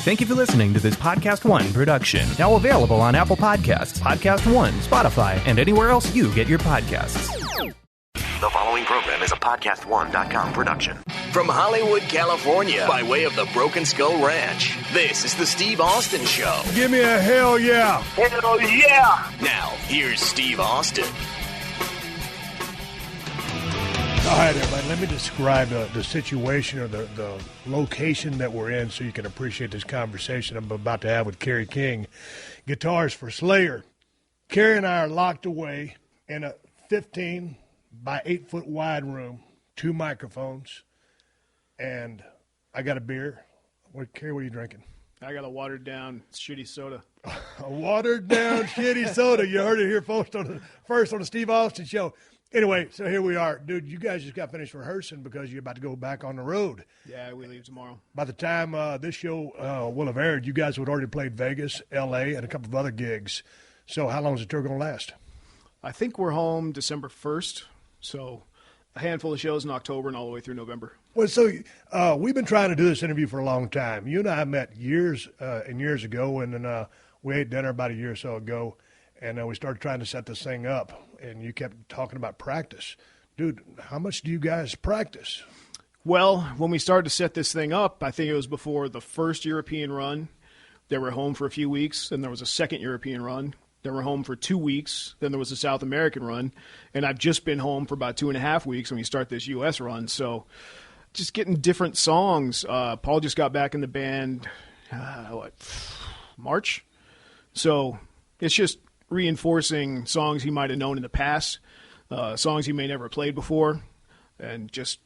Thank you for listening to this PodcastOne production. Now available on Apple Podcasts, PodcastOne, Spotify, and anywhere else you get your podcasts. The following program is a PodcastOne.com production. From Hollywood, California, by way of the Broken Skull Ranch, this is the Steve Austin Show. Give me a hell yeah. Hell yeah. Now, here's Steve Austin. All right, everybody, let me describe the situation or the location that we're in so you can appreciate this conversation I'm about to have with Kerry King, guitarist for Slayer. Kerry and I are locked away in a 15 by 8 foot wide room, 2 microphones, and I got a beer. Kerry, what are you drinking? I got a watered down shitty soda. A watered down shitty soda. You heard it here first on the Steve Austin Show. Anyway, so here we are. Dude, you guys just got finished rehearsing because you're about to go back on the road. Yeah, we leave tomorrow. By the time this show will have aired, you guys would already played Vegas, L.A., and a couple of other gigs. So how long is the tour going to last? I think we're home December 1st, so a handful of shows in October and all the way through November. Well, so we've been trying to do this interview for a long time. You and I met years and years ago, and then we ate dinner about a year or so ago, and we started trying to set this thing up. And you kept talking about practice. Dude, how much do you guys practice? Well, when we started to set this thing up, I think it was before the first European run. They were home for a few weeks. Then there was a second European run. They were home for 2 weeks. Then there was a South American run. And I've just been home for about 2.5 weeks when we start this U.S. run. So just getting different songs. Paul just got back in the band, March? So it's just reinforcing songs he might have known in the past, songs he may never played before, and just,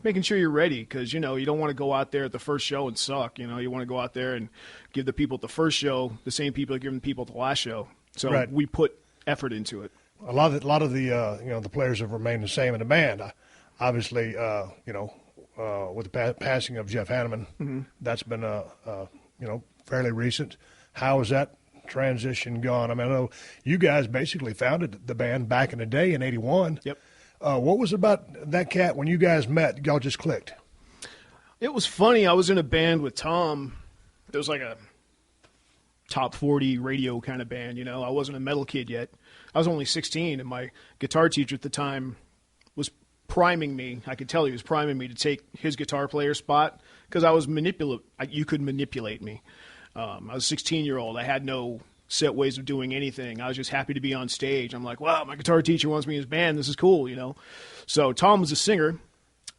making sure you're ready because, you don't want to go out there at the first show and suck. You want to go out there and give the people at the first show the same people that give the people at the last show. So right. We put effort into it. A lot of the players have remained the same in the band. Obviously, with the passing of Jeff Hanneman, mm-hmm. That's been fairly recent. How is that transition gone? I mean, I know you guys basically founded the band back in the day in '81. Yep. What was about that cat when you guys met? Y'all just clicked. It was funny. I was in a band with Tom. It was like a top 40 radio kind of band. I wasn't a metal kid yet. I was only 16, and my guitar teacher at the time was priming me. I could tell he was priming me to take his guitar player spot because I was you could manipulate me. I was a 16-year-old. I had no set ways of doing anything. I was just happy to be on stage. I'm like, wow, my guitar teacher wants me in his band. This is cool, So Tom was a singer,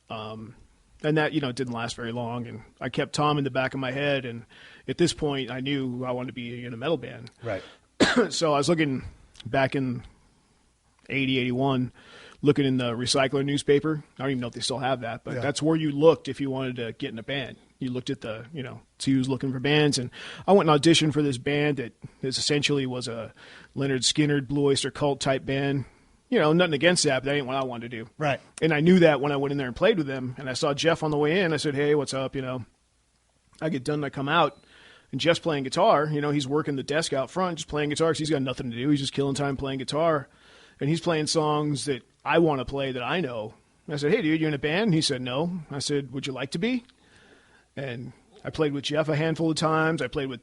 and that, didn't last very long. And I kept Tom in the back of my head. And at this point, I knew I wanted to be in a metal band. Right. So I was looking back in 80, 81, looking in the Recycler newspaper. I don't even know if they still have that, but That's where you looked if you wanted to get in a band. You looked at so he was looking for bands, and I went and auditioned for this band that essentially was a Leonard Skinner, Blue Oyster Cult type band. Nothing against that, but that ain't what I wanted to do. Right. And I knew that when I went in there and played with them, and I saw Jeff on the way in. I said, hey, what's up, I get done and I come out, and Jeff's playing guitar. He's working the desk out front, just playing guitar because he's got nothing to do. He's just killing time playing guitar, and he's playing songs that I want to play that I know. And I said, hey, dude, you in a band? And he said, no. I said, would you like to be? And I played with Jeff a handful of times. I played with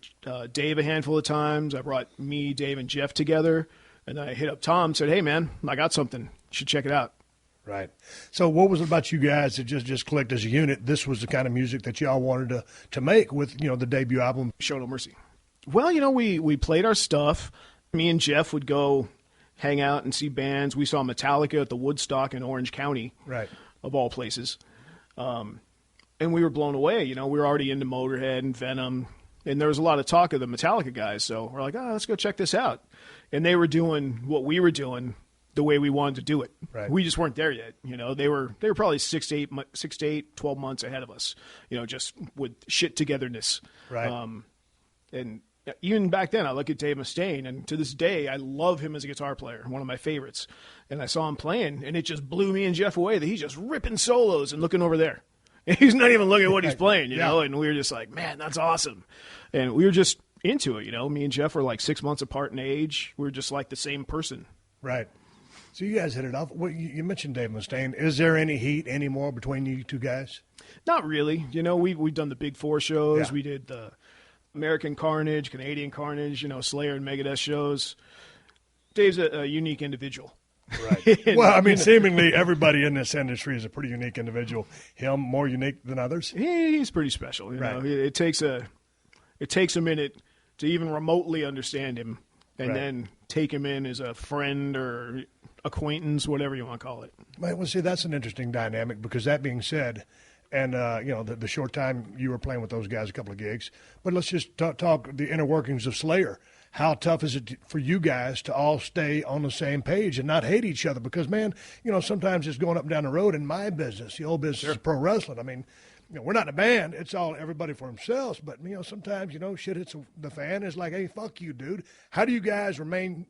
Dave a handful of times. I brought me, Dave, and Jeff together. And then I hit up Tom and said, hey, man, I got something. You should check it out. Right. So what was it about you guys that just clicked as a unit? This was the kind of music that y'all wanted to make with, the debut album, Show No Mercy. Well, we played our stuff. Me and Jeff would go hang out and see bands. We saw Metallica at the Woodstock in Orange County, right, of all places. And we were blown away. We were already into Motorhead and Venom, and there was a lot of talk of the Metallica guys. So we're like, let's go check this out. And they were doing what we were doing the way we wanted to do it. Right. We just weren't there yet. They were probably 6 to 8, 12 months ahead of us. Just with shit togetherness. Right. And even back then, I look at Dave Mustaine, and to this day, I love him as a guitar player, one of my favorites. And I saw him playing, and it just blew me and Jeff away that he's just ripping solos and looking over there. And he's not even looking at what he's playing, know? And we were just like, man, that's awesome. And we were just into it, Me and Jeff were like 6 months apart in age. We were just like the same person. Right. So you guys hit it off. Well, you mentioned Dave Mustaine. Is there any heat anymore between you two guys? Not really. We've done the Big Four shows. Yeah. We did the American Carnage, Canadian Carnage, Slayer and Megadeth shows. Dave's a unique individual. Right. Well, I mean, seemingly everybody in this industry is a pretty unique individual. Him more unique than others. He's pretty special. You know? It takes a minute to even remotely understand him, and then take him in as a friend or acquaintance, whatever you want to call it. Well, see, that's an interesting dynamic because that being said, and the short time you were playing with those guys, a couple of gigs, but let's just talk the inner workings of Slayer. How tough is it for you guys to all stay on the same page and not hate each other? Because, man, sometimes it's going up and down the road in my business, the old business is pro wrestling. I mean, we're not a band. It's all everybody for themselves. But, sometimes, shit hits the fan. It's like, hey, fuck you, dude. How do you guys remain,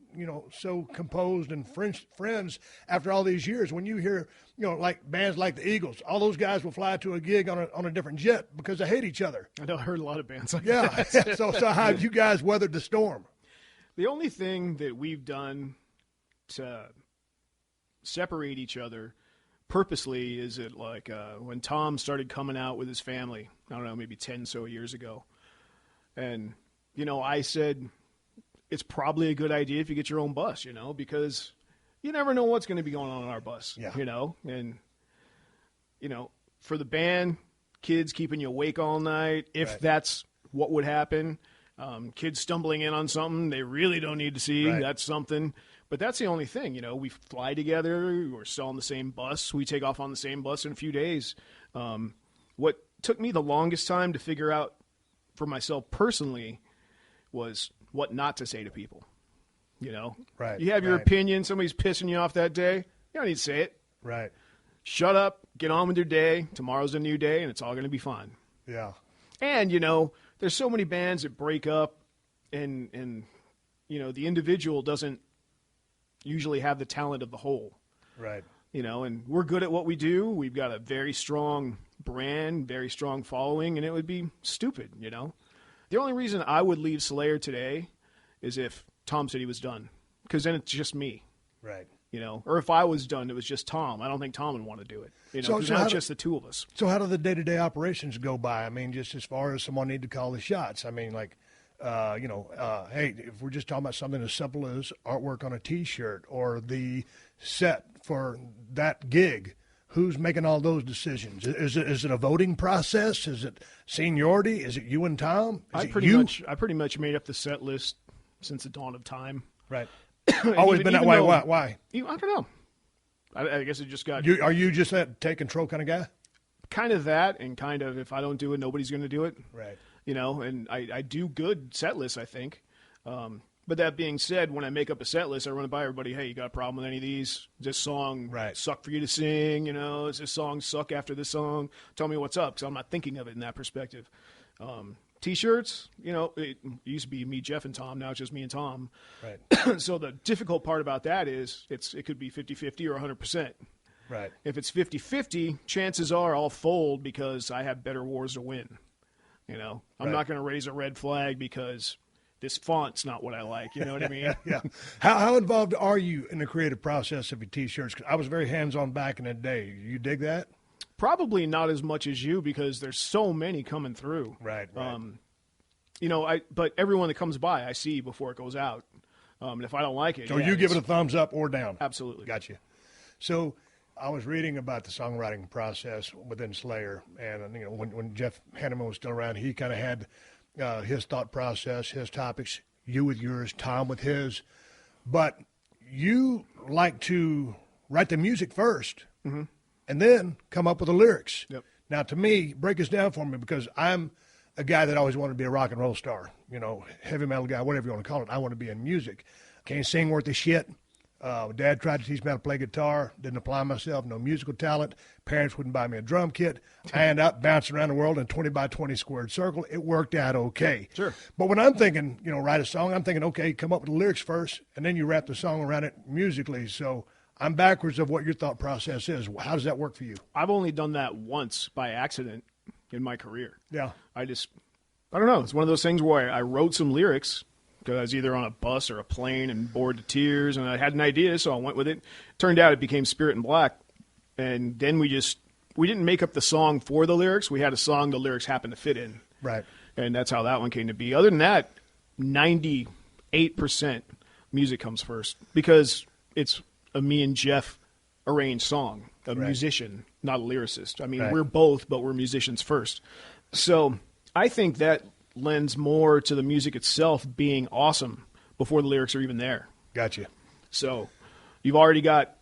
so composed and friends after all these years? When you hear, like bands like the Eagles, all those guys will fly to a gig on a different jet because they hate each other. I know, I heard a lot of bands like that. Yeah. So how have you guys weathered the storm? The only thing that we've done to separate each other purposely is it like when Tom started coming out with his family, I don't know, maybe 10 so years ago. And, I said, it's probably a good idea if you get your own bus, because you never know what's going to be going on our bus, and, for the band, kids keeping you awake all night, if that's what would happen. Kids stumbling in on something they really don't need to see. That's something. But that's the only thing. We fly together. We're still on the same bus. We take off on the same bus in a few days. What took me the longest time to figure out for myself personally was what not to say to people. Right. You have your opinion. Somebody's pissing you off that day. You don't need to say it. Right. Shut up. Get on with your day. Tomorrow's a new day, and it's all going to be fine. Yeah. And, there's so many bands that break up and the individual doesn't usually have the talent of the whole. Right. And we're good at what we do. We've got a very strong brand, very strong following, and it would be stupid, The only reason I would leave Slayer today is if Tom said he was done, because then it's just me. Right. Or if I was done, it was just Tom. I don't think Tom would want to do it. Because now it's just the two of us. So how do the day-to-day operations go by? I mean, just as far as someone need to call the shots. I mean, like, hey, if we're just talking about something as simple as artwork on a T-shirt or the set for that gig, who's making all those decisions? Is it a voting process? Is it seniority? Is it you and Tom? I pretty much made up the set list since the dawn of time. Right. Always been that way. Why? I don't know. I guess it just got. Are you just that take control kind of guy? Kind of that, and kind of if I don't do it, nobody's going to do it. Right. And I do good set lists, I think. But that being said, when I make up a set list, I run it by everybody. Hey, you got a problem with any of these? Does this song suck for you to sing? Does this song suck after this song? Tell me what's up, because I'm not thinking of it in that perspective. T-shirts, it used to be me, Jeff, and Tom. Now it's just me and Tom. Right. So the difficult part about that is it could be 50-50 or 100%. Right. If it's 50-50, chances are I'll fold because I have better wars to win. I'm not going to raise a red flag because this font's not what I like. You know what I mean? Yeah. How involved are you in the creative process of your T-shirts? 'Cause I was very hands-on back in the day. You dig that? Probably not as much as you because there's so many coming through. Right. But everyone that comes by, I see before it goes out. And if I don't like it, so you give it a thumbs up or down. Absolutely. Gotcha. So I was reading about the songwriting process within Slayer, and when Jeff Hanneman was still around, he kind of had his thought process, his topics. You with yours, Tom with his, but you like to write the music first. Mm-hmm. And then come up with the lyrics. Yep. Now, to me, break this down for me because I'm a guy that always wanted to be a rock and roll star, heavy metal guy, whatever you want to call it. I want to be in music. Can't sing worth a shit. Dad tried to teach me how to play guitar. Didn't apply myself. No musical talent. Parents wouldn't buy me a drum kit. I ended up bouncing around the world in a 20 by 20 squared circle. It worked out okay. Sure. But when I'm thinking, write a song, I'm thinking, okay, come up with the lyrics first, and then you wrap the song around it musically. So I'm backwards of what your thought process is. How does that work for you? I've only done that once by accident in my career. Yeah. I don't know. It's one of those things where I wrote some lyrics because I was either on a bus or a plane and bored to tears, and I had an idea, so I went with it. Turned out it became Spirit in Black, and then we didn't make up the song for the lyrics. We had a song the lyrics happened to fit in. Right. And that's how that one came to be. Other than that, 98% music comes first because it's a me and Jeff arranged song, a musician, not a lyricist. I mean, we're both, but we're musicians first. So I think that lends more to the music itself being awesome before the lyrics are even there. Gotcha. So you've already got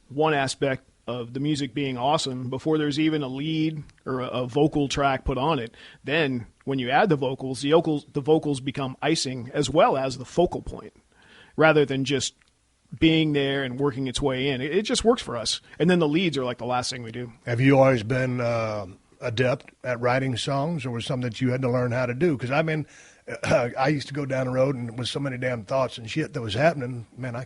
one aspect of the music being awesome before there's even a lead or a vocal track put on it. Then when you add the vocals become icing as well as the focal point rather than just being there and working its way in. It just works for us. And then the leads are like the last thing we do. Have you always been adept at writing songs, or was something that you had to learn how to do? Because I used to go down the road and with so many damn thoughts and shit that was happening, man, I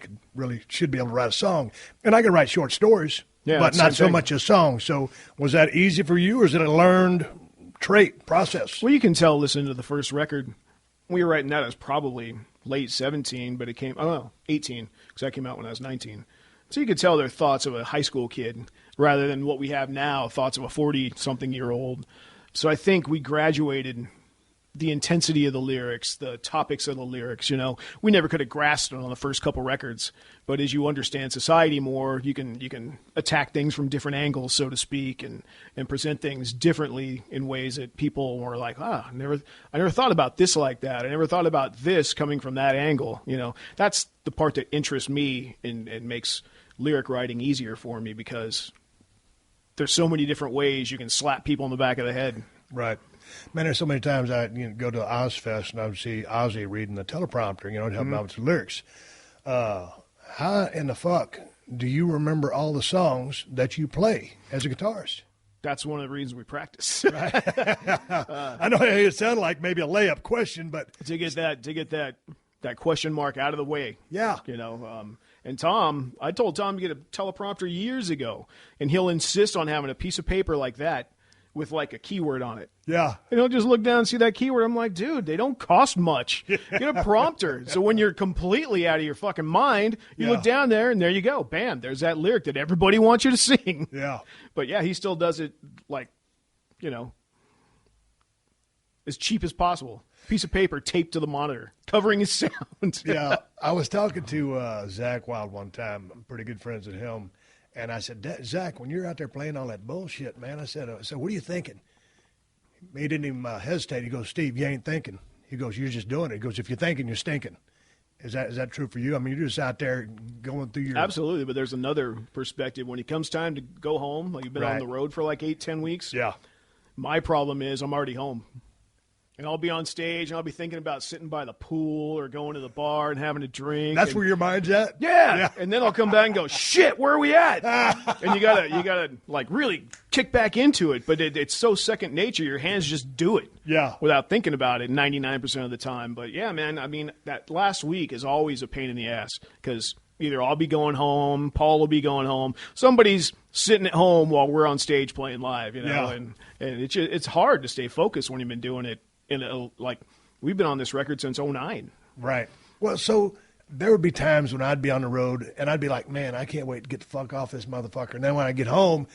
should be able to write a song. And I could write short stories, but not so much a song. So was that easy for you, or is it a learned trait process? Well, you can tell listening to the first record. We were writing that as probably late 17, but it came, 18, because that came out when I was 19. So you could tell their thoughts of a high school kid rather than what we have now, thoughts of a 40-something-year-old. So I think we graduated the intensity of the lyrics, the topics of the lyrics, We never could have grasped it on the first couple records. But as you understand society more, you can attack things from different angles, so to speak, and present things differently in ways that people were like, I never thought about this like that. I never thought about this coming from that angle. That's the part that interests me and makes lyric writing easier for me because there's so many different ways you can slap people in the back of the head. Right. Man, there's so many times I go to Ozfest and I would see Ozzy reading the teleprompter, helping out with the lyrics. How in the fuck do you remember all the songs that you play as a guitarist? That's one of the reasons we practice. Right. I know it sounded like maybe a layup question, but to get that question mark out of the way. Yeah. And Tom, I told Tom to get a teleprompter years ago, and he'll insist on having a piece of paper like that with like a keyword on it. Yeah. And he'll just look down and see that keyword. I'm like, dude, they don't cost much. Get a prompter. So when you're completely out of your fucking mind, you look down there and there you go. Bam, there's that lyric that everybody wants you to sing. Yeah. But yeah, he still does it like, as cheap as possible. Piece of paper taped to the monitor, covering his sound. Yeah. I was talking to Zach Wild one time. I'm pretty good friends with him. And I said, Zach, when you're out there playing all that bullshit, man, I said, what are you thinking? He didn't even hesitate. He goes, Steve, you ain't thinking. He goes, you're just doing it. He goes, if you're thinking, you're stinking. Is that true for you? I mean, you're just out there going through your... Absolutely, but there's another perspective. When it comes time to go home, like you've been on the road for like 8-10 weeks. Yeah. My problem is I'm already home. And I'll be on stage, and I'll be thinking about sitting by the pool or going to the bar and having a drink. That's where your mind's at? Yeah. And then I'll come back and go, shit, where are we at? And you gotta like really kick back into it. But it's so second nature. Your hands just do it. Yeah. Without thinking about it 99% of the time. But yeah, man, I mean, that last week is always a pain in the ass because either I'll be going home, Paul will be going home, somebody's sitting at home while we're on stage playing live, Yeah. And it's hard to stay focused when you've been doing it. Like we've been on this record since 2009. Right. Well, so there would be times when I'd be on the road and I'd be like, man, I can't wait to get the fuck off this motherfucker. And then when I get home,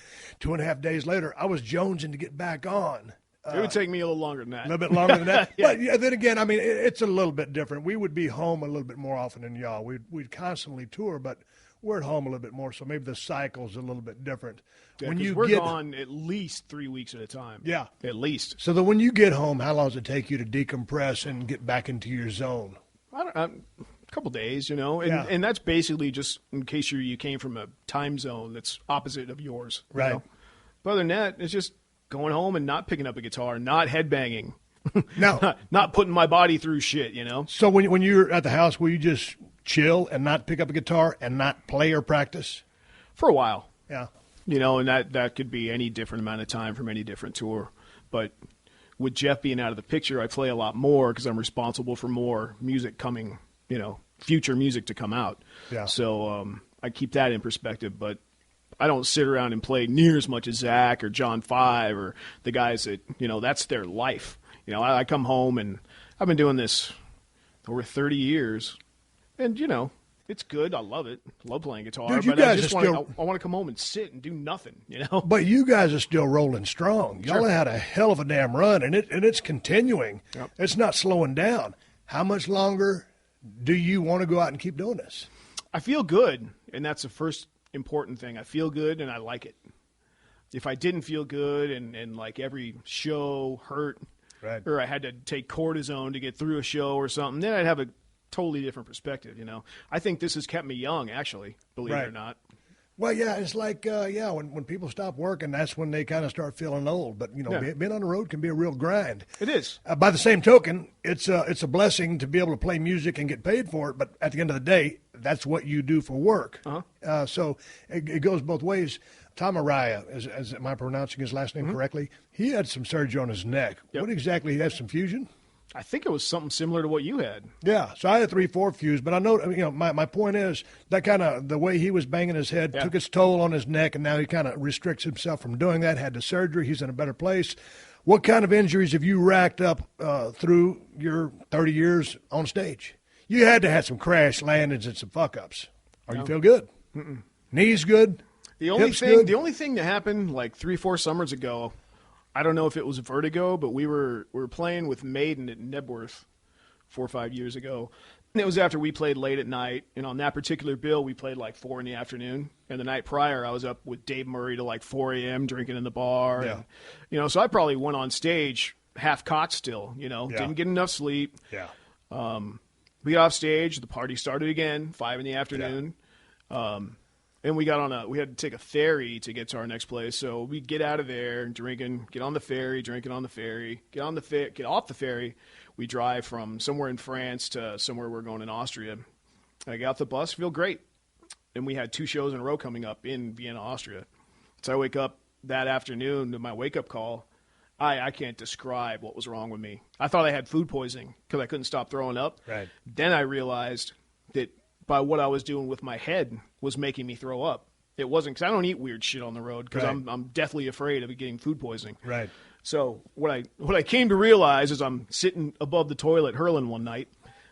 2.5 days later, I was jonesing to get back on. It would take me a little longer than that. A little bit longer than that. Yeah. But yeah, then again, I mean, it's a little bit different. We would be home a little bit more often than y'all. We'd constantly tour, but we're at home a little bit more, so maybe the cycle's a little bit different. Yeah, we're gone at least 3 weeks at a time. Yeah. At least. So then when you get home, how long does it take you to decompress and get back into your zone? A couple days, And, Yeah. and that's basically just in case you came from a time zone that's opposite of yours. Right. But other than that, it's just going home and not picking up a guitar, not headbanging. No. Not putting my body through shit, So when you're at the house, will you just chill and not pick up a guitar and not play or practice? For a while. Yeah. And that could be any different amount of time from any different tour. But with Jeff being out of the picture, I play a lot more because I'm responsible for more music coming, future music to come out. Yeah. So I keep that in perspective. But I don't sit around and play near as much as Zach or John Five or the guys that, that's their life. I come home and I've been doing this over 30 years. And, It's good. I love it. Love playing guitar. Dude, you but I guys just are want still- to. I want to come home and sit and do nothing. You know. But you guys are still rolling strong. Y'all Sure. had a hell of a damn run, and it's continuing. Yep. It's not slowing down. How much longer do you want to go out and keep doing this? I feel good, and that's the first important thing. I feel good, and I like it. If I didn't feel good and like every show hurt, Right. or I had to take cortisone to get through a show or something, then I'd have a totally different perspective, you know. I think this has kept me young, actually, believe it or Right. not. Well, yeah, it's like, when people stop working, that's when they kind of start feeling old. But, Yeah. being on the road can be a real grind. It is. By the same token, it's a blessing to be able to play music and get paid for it. But at the end of the day, that's what you do for work. Uh-huh. So it goes both ways. Tom Araya, am I pronouncing his last name correctly? He had some surgery on his neck. Yep. What exactly? He had some fusion? I think it was something similar to what you had. Yeah, so I had a 3/4 fuse, but I know, my point is that kind of the way he was banging his head Yeah. took its toll on his neck, and now he kind of restricts himself from doing that, had the surgery, he's in a better place. What kind of injuries have you racked up through your 30 years on stage? You had to have some crash landings and some fuck-ups. Or you feel good? Mm-mm. Knees good? The only Hips thing, good? the only thing that happened like 3-4 summers ago, I don't know if it was vertigo, but we were playing with Maiden at Nebworth 4 or 5 years ago. And it was after we played late at night, and on that particular bill, we played like 4 in the afternoon. And the night prior, I was up with Dave Murray to like 4 a.m. drinking in the bar. Yeah. And, so I probably went on stage half cocked still. Yeah. Didn't get enough sleep. Yeah. We got off stage. The party started again, 5 in the afternoon. And we got we had to take a ferry to get to our next place. So we get out of there, drinking, get on the ferry, drinking on the ferry, get off the ferry. We drive from somewhere in France to somewhere we're going in Austria. I got off the bus, feel great. And we had 2 shows in a row coming up in Vienna, Austria. So I wake up that afternoon to my wake-up call. I can't describe what was wrong with me. I thought I had food poisoning because I couldn't stop throwing up. Right. Then I realized that by what I was doing with my head was making me throw up. It wasn't because I don't eat weird shit on the road because Right. I'm deathly afraid of getting food poisoning. Right. So what I came to realize is I'm sitting above the toilet hurling one night,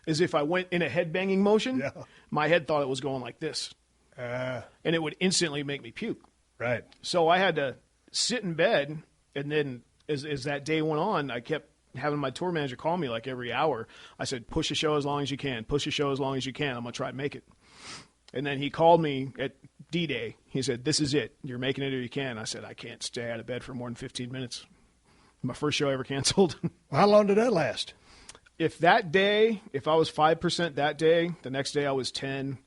is if I went in a head banging motion, Yeah. my head thought it was going like this, and it would instantly make me puke. Right. So I had to sit in bed, and then as that day went on, I kept having my tour manager call me like every hour. I said, push the show as long as you can. Push the show as long as you can. I'm going to try to make it. And then he called me at D-Day. He said, this is it. You're making it or you can. I said, I can't stay out of bed for more than 15 minutes. My first show ever canceled. How long did that last? If I was 5% that day, the next day I was 10.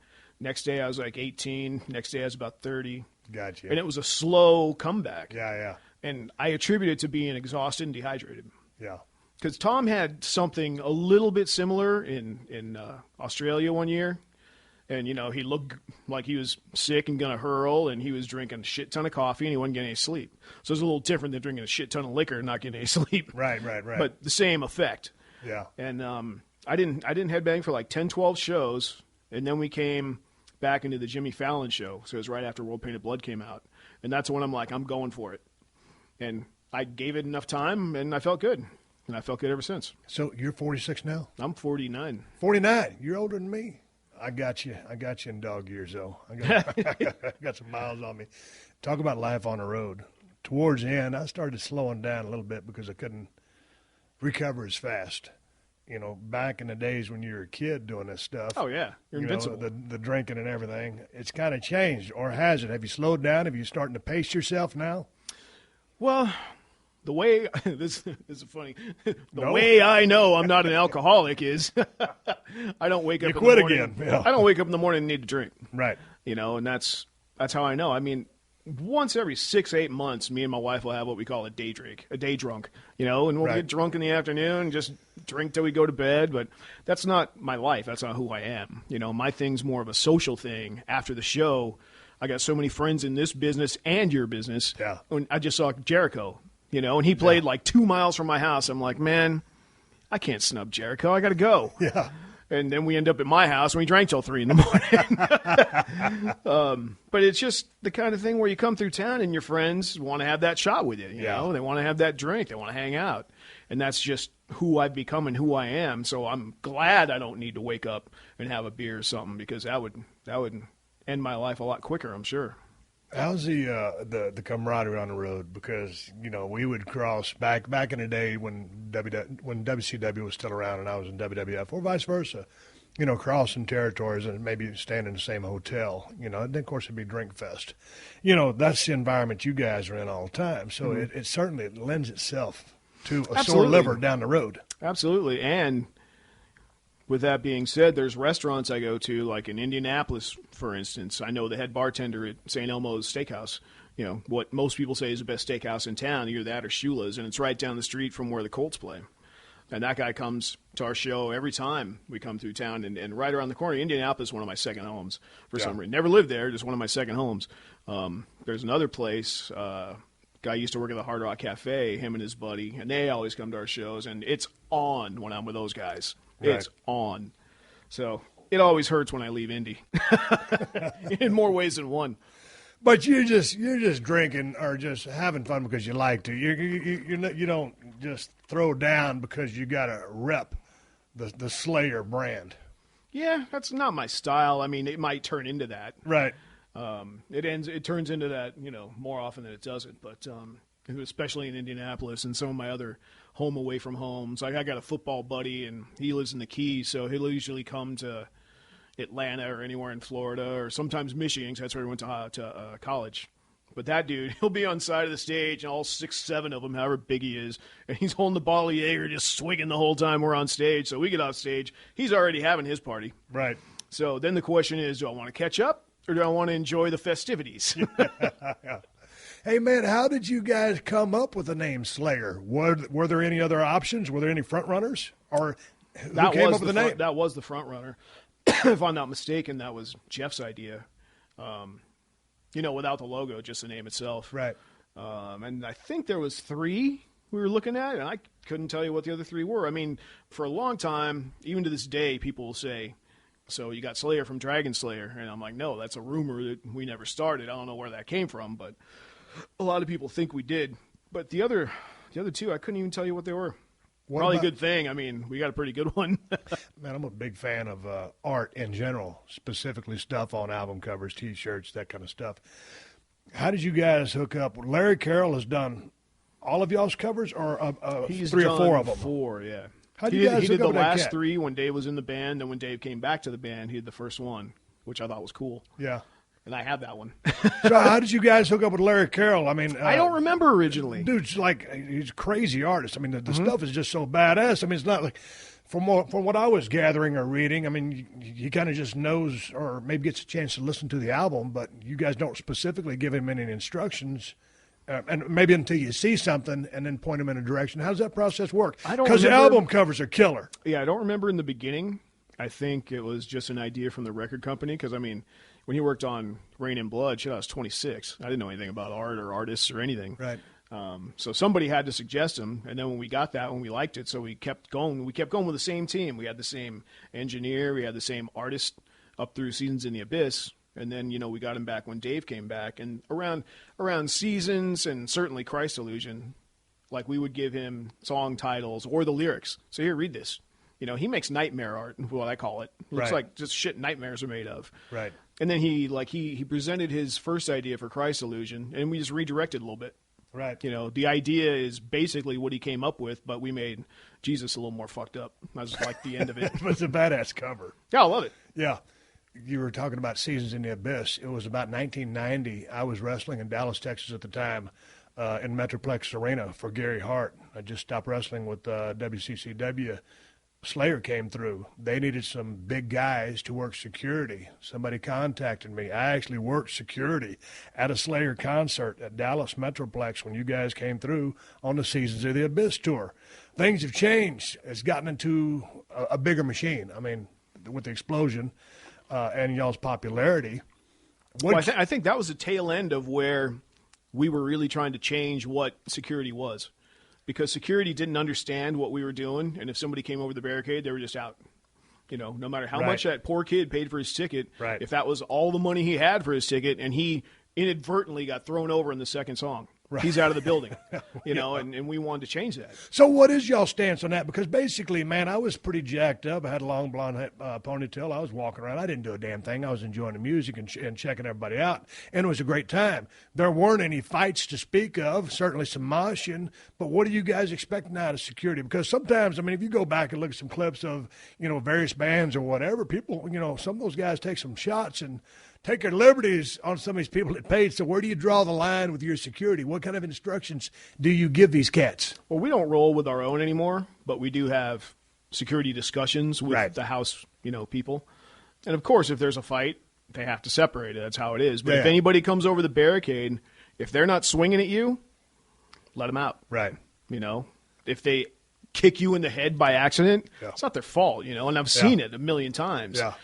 Next day I was like 18. Next day I was about 30. Gotcha. And it was a slow comeback. Yeah. And I attribute it to being exhausted and dehydrated. Yeah. Because Tom had something a little bit similar in Australia one year. And, he looked like he was sick and going to hurl, and he was drinking a shit ton of coffee, and he wasn't getting any sleep. So it's a little different than drinking a shit ton of liquor and not getting any sleep. Right. But the same effect. Yeah. And I didn't headbang for like 10, 12 shows, and then we came back into the Jimmy Fallon show. So it was right after World Painted Blood came out. And that's when I'm like, I'm going for it. And I gave it enough time, and I felt good. And I felt good ever since. So you're 46 now? I'm 49. 49. You're older than me. I got you in dog years, though. I got some miles on me. Talk about life on the road. Towards the end, I started slowing down a little bit because I couldn't recover as fast. Back in the days when you were a kid doing this stuff. Oh, yeah. You're invincible. The drinking and everything. It's kind of changed, or has it? Have you slowed down? Have you starting to pace yourself now? Well, the way this is funny. Way I know I'm not an alcoholic is I don't wake up. You in quit the morning, again. Yeah. I don't wake up in the morning and need to drink. Right. And that's how I know. I mean, once every 6-8 months, me and my wife will have what we call a day drunk. And we'll Right. get drunk in the afternoon, just drink till we go to bed. But that's not my life. That's not who I am. My thing's more of a social thing. After the show, I got so many friends in this business and your business. Yeah. And I just saw Jericho. And he played like 2 miles from my house. I'm like, man, I can't snub Jericho. I got to go. Yeah. And then we end up at my house and we drank till 3 in the morning. But it's just the kind of thing where you come through town and your friends want to have that shot with you. You know, they want to have that drink. They want to hang out. And that's just who I've become and who I am. So I'm glad I don't need to wake up and have a beer or something, because that would end my life a lot quicker, I'm sure. How's the camaraderie on the road? Because, you know, we would cross back in the day when WCW was still around and I was in WWF, or vice versa, you know, crossing territories and maybe staying in the same hotel, you know, and then, of course, it'd be Drink Fest. You know, that's the environment you guys are in all the time. So it certainly lends itself to a sore liver down the road. Absolutely. And with that being said, there's restaurants I go to, like in Indianapolis, for instance. I know the head bartender at St. Elmo's Steakhouse, you know, what most people say is the best steakhouse in town, either that or Shula's, and it's right down the street from where the Colts play. And that guy comes to our show every time we come through town, and right around the corner. Indianapolis is one of my second homes for some reason. Never lived there, just one of my second homes. There's another place, guy used to work at the Hard Rock Cafe, him and his buddy, and they always come to our shows, and it's on when I'm with those guys. Right. It's on. So it always hurts when I leave Indy in more ways than one. But you're just drinking or just having fun because you like to. You don't just throw down because you got to rep the Slayer brand. Yeah, that's not my style. I mean, it might turn into that. Right. It turns into that, you know, more often than it doesn't. But especially in Indianapolis and some of my other home away from homes. Like, I got a football buddy, and he lives in the Keys, so he'll usually come to Atlanta or anywhere in Florida, or sometimes Michigan, because that's where he went to college. But that dude, he'll be on the side of the stage, and all 6, 7 of them, however big he is, and he's holding the bottle of Jaeger, just swigging the whole time we're on stage. So we get off stage, he's already having his party. Right. So then the question is, do I want to catch up, or do I want to enjoy the festivities? Yeah. Hey, man, how did you guys come up with the name Slayer? Were there any other options? Were there any front runners? Or who came up with the name? That was the front runner. If I'm not mistaken, that was Jeff's idea. You know, without the logo, just the name itself. Right. And I think there was 3 we were looking at, and I couldn't tell you what the other 3 were. I mean, for a long time, even to this day, people will say, so you got Slayer from Dragon Slayer. And I'm like, no, that's a rumor that we never started. I don't know where that came from, but a lot of people think we did. But the other 2, I couldn't even tell you what they were. Probably a good thing. I mean, we got a pretty good one. Man, I'm a big fan of art in general, specifically stuff on album covers, T-shirts, that kind of stuff. How did you guys hook up? Larry Carroll has done all of y'all's covers, or He's 3 or 4 of them? 4, yeah. How did you guys he hook did up the with that last cat? 3 when Dave was in the band, and when Dave came back to the band, he did the first one, which I thought was cool. Yeah. And I have that one. So how did you guys hook up with Larry Carroll? I mean, I don't remember originally. Dude's like, he's a crazy artist. I mean, the stuff is just so badass. I mean, it's not like, from what I was gathering or reading, I mean, he kind of just knows, or maybe gets a chance to listen to the album, but you guys don't specifically give him any instructions, and maybe until you see something and then point him in a direction. How does that process work? I don't Because the remember- album covers are killer. Yeah, I don't remember in the beginning. I think it was just an idea from the record company, because, I mean, when he worked on Rain and Blood, shit, I was 26. I didn't know anything about art or artists or anything. Right. So somebody had to suggest him, and then when we got that, when we liked it, so we kept going. We kept going with the same team. We had the same engineer. We had the same artist up through Seasons in the Abyss. And then, you know, we got him back when Dave came back. And around Seasons and certainly Christ Illusion, like, we would give him song titles or the lyrics. So here, read this. You know, he makes nightmare art, what I call it. It looks like just shit nightmares are made of. Right. And then he presented his first idea for Christ Illusion, and we just redirected a little bit. Right. You know, the idea is basically what he came up with, but we made Jesus a little more fucked up. That's like the end of it. It's a badass cover. Yeah, I love it. Yeah. You were talking about Seasons in the Abyss. It was about 1990. I was wrestling in Dallas, Texas at the time, in Metroplex Arena for Gary Hart. I just stopped wrestling with WCCW. Slayer came through. They needed some big guys to work security. Somebody contacted me. I actually worked security at a Slayer concert at Dallas Metroplex when you guys came through on the Seasons of the Abyss tour. Things have changed. It's gotten into a bigger machine. I mean, with the explosion and y'all's popularity. Well, I think that was the tail end of where we were really trying to change what security was. Because security didn't understand what we were doing, and if somebody came over the barricade, they were just out. No matter how Right. much that poor kid paid for his ticket, Right. if that was all the money he had for his ticket and he inadvertently got thrown over in the second song, he's out of the building, and we wanted to change that. So what is y'all stance on that? Because basically, man, I was pretty jacked up. I had a long blonde ponytail. I was walking around. I didn't do a damn thing. I was enjoying the music and checking everybody out, and it was a great time. There weren't any fights to speak of, certainly some moshing, but what do you guys expect now of security? Because sometimes, I mean, if you go back and look at some clips of, various bands or whatever, people, some of those guys take some shots and take their liberties on some of these people that paid. So where do you draw the line with your security? What kind of instructions do you give these cats? Well, we don't roll with our own anymore, but we do have security discussions with the house, people. And, of course, if there's a fight, they have to separate it. That's how it is. But if anybody comes over the barricade, if they're not swinging at you, let them out. Right. If they kick you in the head by accident, it's not their fault, and I've seen it a million times. Yeah.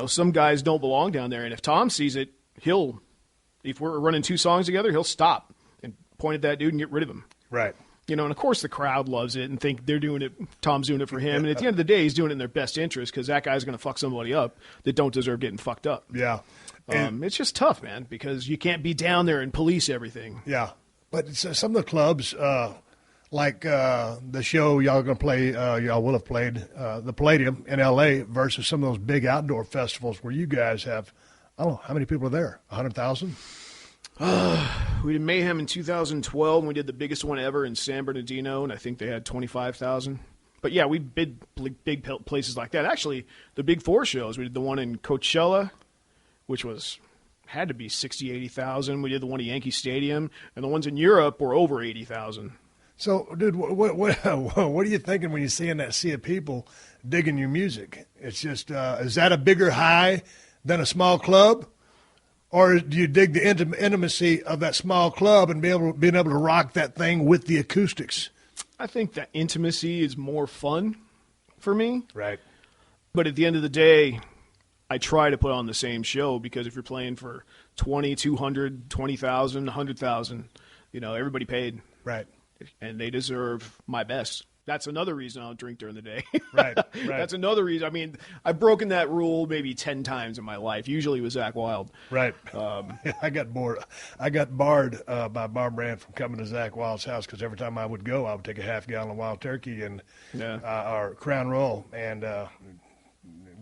Some guys don't belong down there, and if Tom sees it, if we're running 2 songs together, he'll stop and point at that dude and get rid of him. Right. And of course the crowd loves it and think they're doing it, Tom's doing it for him, and at the end of the day, he's doing it in their best interest because that guy's going to fuck somebody up that don't deserve getting fucked up. Yeah. It's just tough, man, because you can't be down there and police everything. Yeah. But some of the clubs, like the show y'all going to play, y'all will have played, the Palladium in L.A. versus some of those big outdoor festivals where you guys have, I don't know, how many people are there? 100,000? We did Mayhem in 2012, and we did the biggest one ever in San Bernardino, and I think they had 25,000. But, yeah, we bid big places like that. Actually, the Big 4 shows, we did the one in Coachella, which had to be 60,000, 80,000. We did the one at Yankee Stadium, and the ones in Europe were over 80,000. So, dude, what are you thinking when you're seeing that sea of people digging your music? It's just, is that a bigger high than a small club? Or do you dig the intimacy of that small club and being able to rock that thing with the acoustics? I think that intimacy is more fun for me. Right. But at the end of the day, I try to put on the same show because if you're playing for 20, 200, 20,000, 100,000, everybody paid. Right. And they deserve my best. That's another reason I don't drink during the day. Right. That's another reason. I mean, I've broken that rule maybe 10 times in my life, usually with Zach Wilde. Right. I got bored. I got barred by Bob Brand from coming to Zach Wilde's house because every time I would go, I would take a half gallon of wild turkey and our Crown Royal, and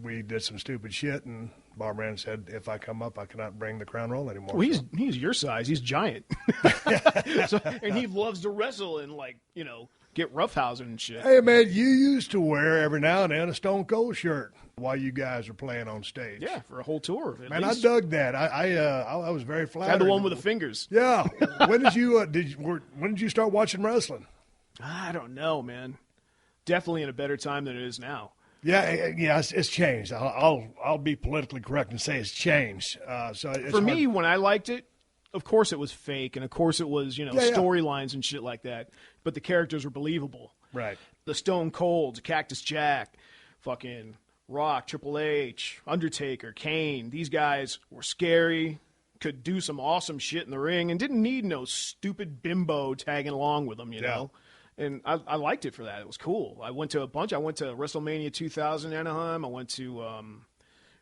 we did some stupid shit, and Bob Brand said, if I come up, I cannot bring the Crown Royal anymore. Well, he's your size. He's giant. And he loves to wrestle and, get roughhousing and shit. Hey, man, you used to wear every now and then a Stone Cold shirt while you guys were playing on stage. Yeah, for a whole tour. Man, I dug that. I was very flattered. Had the one with the fingers. Yeah. When did you start watching wrestling? I don't know, man. Definitely in a better time than it is now. Yeah, it's changed. I'll be politically correct and say it's changed. So for me, when I liked it, of course it was fake, and of course it was storylines and shit like that. But the characters were believable. Right. The Stone Cold, Cactus Jack, fucking Rock, Triple H, Undertaker, Kane. These guys were scary, could do some awesome shit in the ring, and didn't need no stupid bimbo tagging along with them. You know. And I liked it for that. It was cool. I went to a bunch. I went to WrestleMania 2000 Anaheim. I went to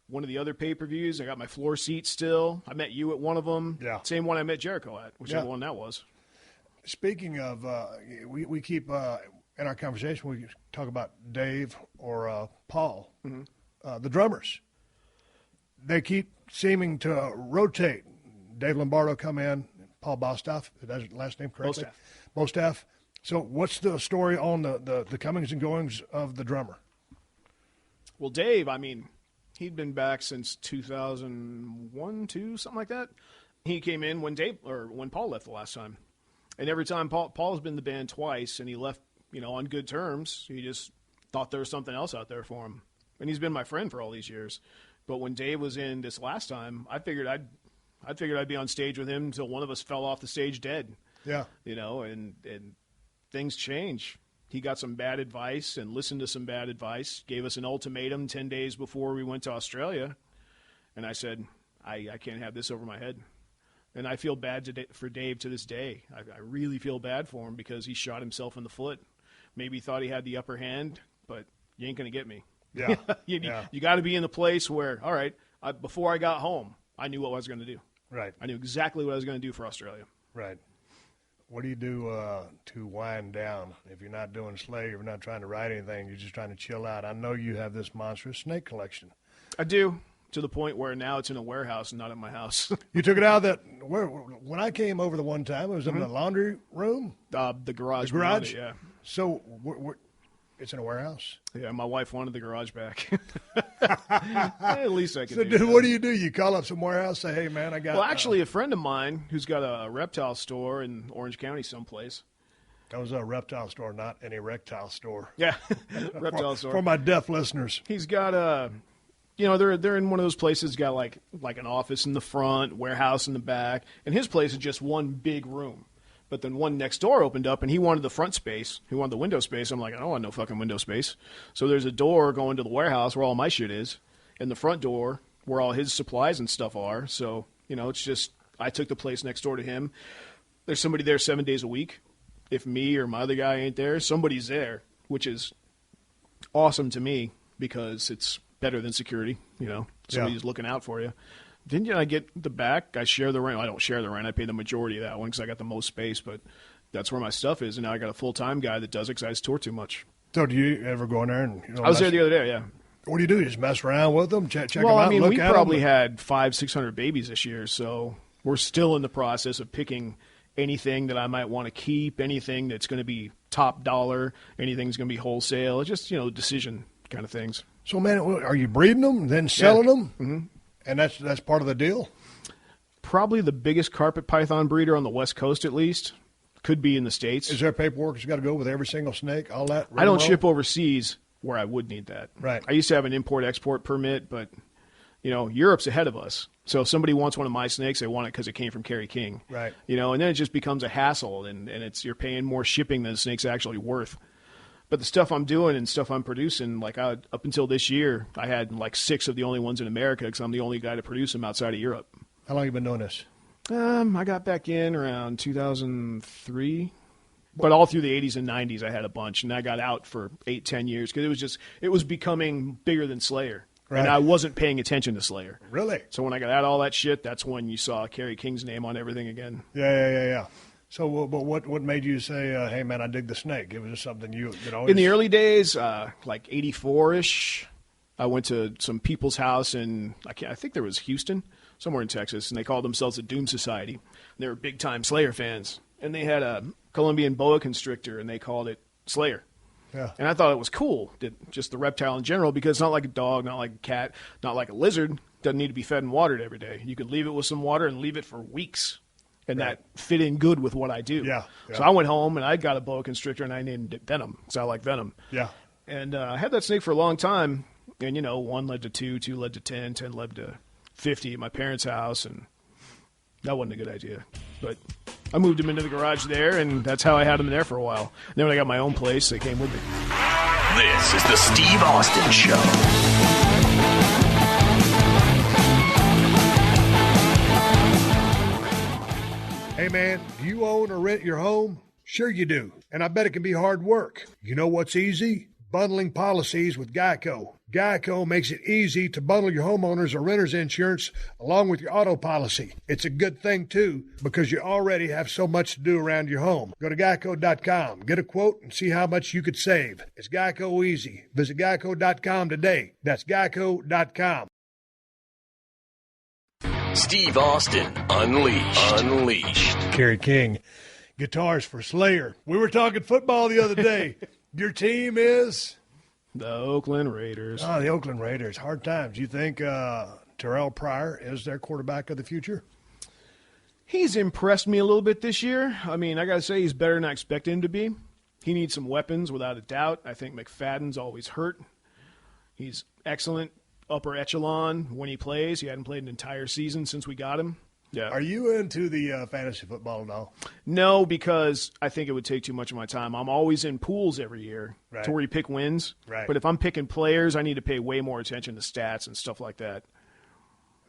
one of the other pay-per-views. I got my floor seat still. I met you at one of them. Yeah. Same one I met Jericho at, whichever one that was. Speaking of, we keep, in our conversation, we talk about Dave or Paul, the drummers. They keep seeming to rotate. Dave Lombardo come in, Paul Bostaff, is that his last name correctly? Bostaff. So what's the story on the comings and goings of the drummer? Well, Dave, I mean, he'd been back since 2001, 2, something like that. He came in when Paul left the last time. And every time Paul's been in the band twice, and he left, on good terms. He just thought there was something else out there for him. And he's been my friend for all these years. But when Dave was in this last time, I figured I'd be on stage with him until one of us fell off the stage dead. Yeah. And things change. He got some bad advice and listened to some bad advice, gave us an ultimatum 10 days before we went to Australia. And I said, I can't have this over my head. And I feel bad for Dave to this day. I really feel bad for him because he shot himself in the foot. Maybe he thought he had the upper hand, but you ain't going to get me. Yeah. You got to be in the place where, all right, before I got home, I knew what I was going to do. Right. I knew exactly what I was going to do for Australia. Right. What do you do to wind down? If you're not doing sleigh, you're not trying to write anything, you're just trying to chill out. I know you have this monstrous snake collection. I do, to the point where now it's in a warehouse and not in my house. You took it out of that. When I came over the one time, it was in the laundry room? The garage. The garage? Yeah. So it's in a warehouse? Yeah, my wife wanted the garage back. At least I can So, do dude, that. what do? You call up some warehouse, say, hey, man, I got... Well, actually, a friend of mine who's got a reptile store in Orange County someplace. That was a reptile store, not an erectile store. Yeah, reptile store. For my deaf listeners. He's got a... they're in one of those places, got like an office in the front, warehouse in the back, and his place is just one big room. But then one next door opened up, and he wanted the front space. He wanted the window space. I'm like, I don't want no fucking window space. So there's a door going to the warehouse where all my shit is, and the front door where all his supplies and stuff are. So, it's just, I took the place next door to him. There's somebody there 7 days a week. If me or my other guy ain't there, somebody's there, which is awesome to me because it's better than security, Somebody's looking out for you. Then I get the back. I share the rent. I don't share the rent. I pay the majority of that one because I got the most space. But that's where my stuff is. And now I got a full-time guy that does it because I just tour too much. So do you ever go in there and... I was there the other day, yeah. What do you do? You just mess around with them, check them out, Well, I mean, look we at probably them? had 500-600 babies this year. So we're still in the process of picking anything that I might want to keep, anything that's going to be top dollar, anything's going to be wholesale. It's just, decision kind of things. So, man, are you breeding them, then selling them? Mm-hmm. And that's part of the deal? Probably the biggest carpet python breeder on the West Coast, at least. Could be in the States. Is there paperwork that's got to go with every single snake, all that? I don't ship overseas where I would need that. Right. I used to have an import-export permit, but, Europe's ahead of us. So if somebody wants one of my snakes, they want it because it came from Kerry King. Right. And then it just becomes a hassle, and you're paying more shipping than the snake's actually worth. But the stuff I'm doing and stuff I'm producing, up until this year, I had 6 of the only ones in America because I'm the only guy to produce them outside of Europe. How long have you been doing this? I got back in around 2003. But all through the 80s and 90s, I had a bunch, and I got out for 8-10 years because it was becoming bigger than Slayer. Right. And I wasn't paying attention to Slayer. Really? So when I got out of all that shit, that's when you saw Kerry King's name on everything again. Yeah. So, but what made you say, hey, man, I dig the snake? It was just something you always... In the early days, 84-ish, I went to some people's house in, I think there was Houston, somewhere in Texas, and they called themselves the Doom Society. And they were big-time Slayer fans. And they had a Colombian boa constrictor, and they called it Slayer. Yeah. And I thought it was cool, just the reptile in general, because it's not like a dog, not like a cat, not like a lizard. Doesn't need to be fed and watered every day. You could leave it with some water and leave it for weeks. And Right. that fit in good with what I do. Yeah. So I went home, and I got a boa constrictor, and I named it Venom, because I like venom. Yeah. And I had that snake for a long time. And, 1 led to 2, 2 led to 10, 10 led to 50 at my parents' house. And that wasn't a good idea. But I moved them into the garage there, and that's how I had them there for a while. And then when I got my own place, they came with me. This is the Steve Austin Show. Hey, man, do you own or rent your home? Sure you do. And I bet it can be hard work. You know what's easy? Bundling policies with Geico. Geico makes it easy to bundle your homeowners or renters insurance along with your auto policy. It's a good thing, too, because you already have so much to do around your home. Go to geico.com, get a quote, and see how much you could save. It's Geico easy. Visit geico.com today. That's geico.com. Steve Austin Unleashed. Kerry King, guitars for Slayer. We were talking football the other day. Your team is? The Oakland Raiders. Oh, the Oakland Raiders. Hard times. You think Terrell Pryor is their quarterback of the future? He's impressed me a little bit this year. I mean, I got to say he's better than I expected him to be. He needs some weapons, without a doubt. I think McFadden's always hurt. He's excellent, upper echelon when he plays. He hadn't played an entire season since we got him. Yeah. Are you into the fantasy football at all? No, because I think it would take too much of my time. I'm always in pools every year to where you pick wins. Right. But if I'm picking players, I need to pay way more attention to stats and stuff like that.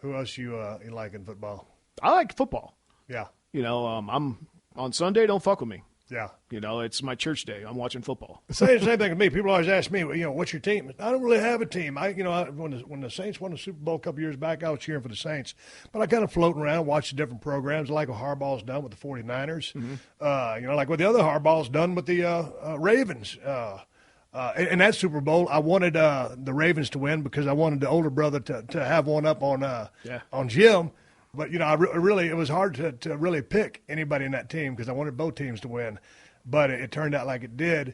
Who else you like in football? I like football. Yeah. I'm on Sunday, don't fuck with me. Yeah. You know, it's my church day. I'm watching football. Same thing with me. People always ask me, what's your team? I don't really have a team. When the Saints won the Super Bowl a couple years back, I was cheering for the Saints. But I kind of float around, watch the different programs, like what Harbaugh's done with the 49ers. Like what the other Harbaugh's done with the Ravens. In that Super Bowl, I wanted the Ravens to win because I wanted the older brother to have one up on Jim. But, it was hard to really pick anybody in that team because I wanted both teams to win. But it turned out like it did.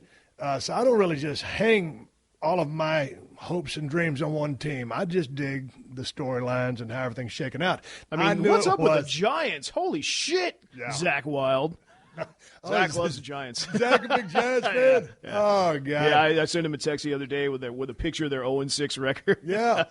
So I don't really just hang all of my hopes and dreams on one team. I just dig the storylines and how everything's shaking out. I mean, what's up with the Giants? Holy shit, yeah. Zach Wild. Zach loves the Giants. Zach, a big Giants fan? Yeah. Oh, God. Yeah, I sent him a text the other day with a picture of their 0-6 record. Yeah.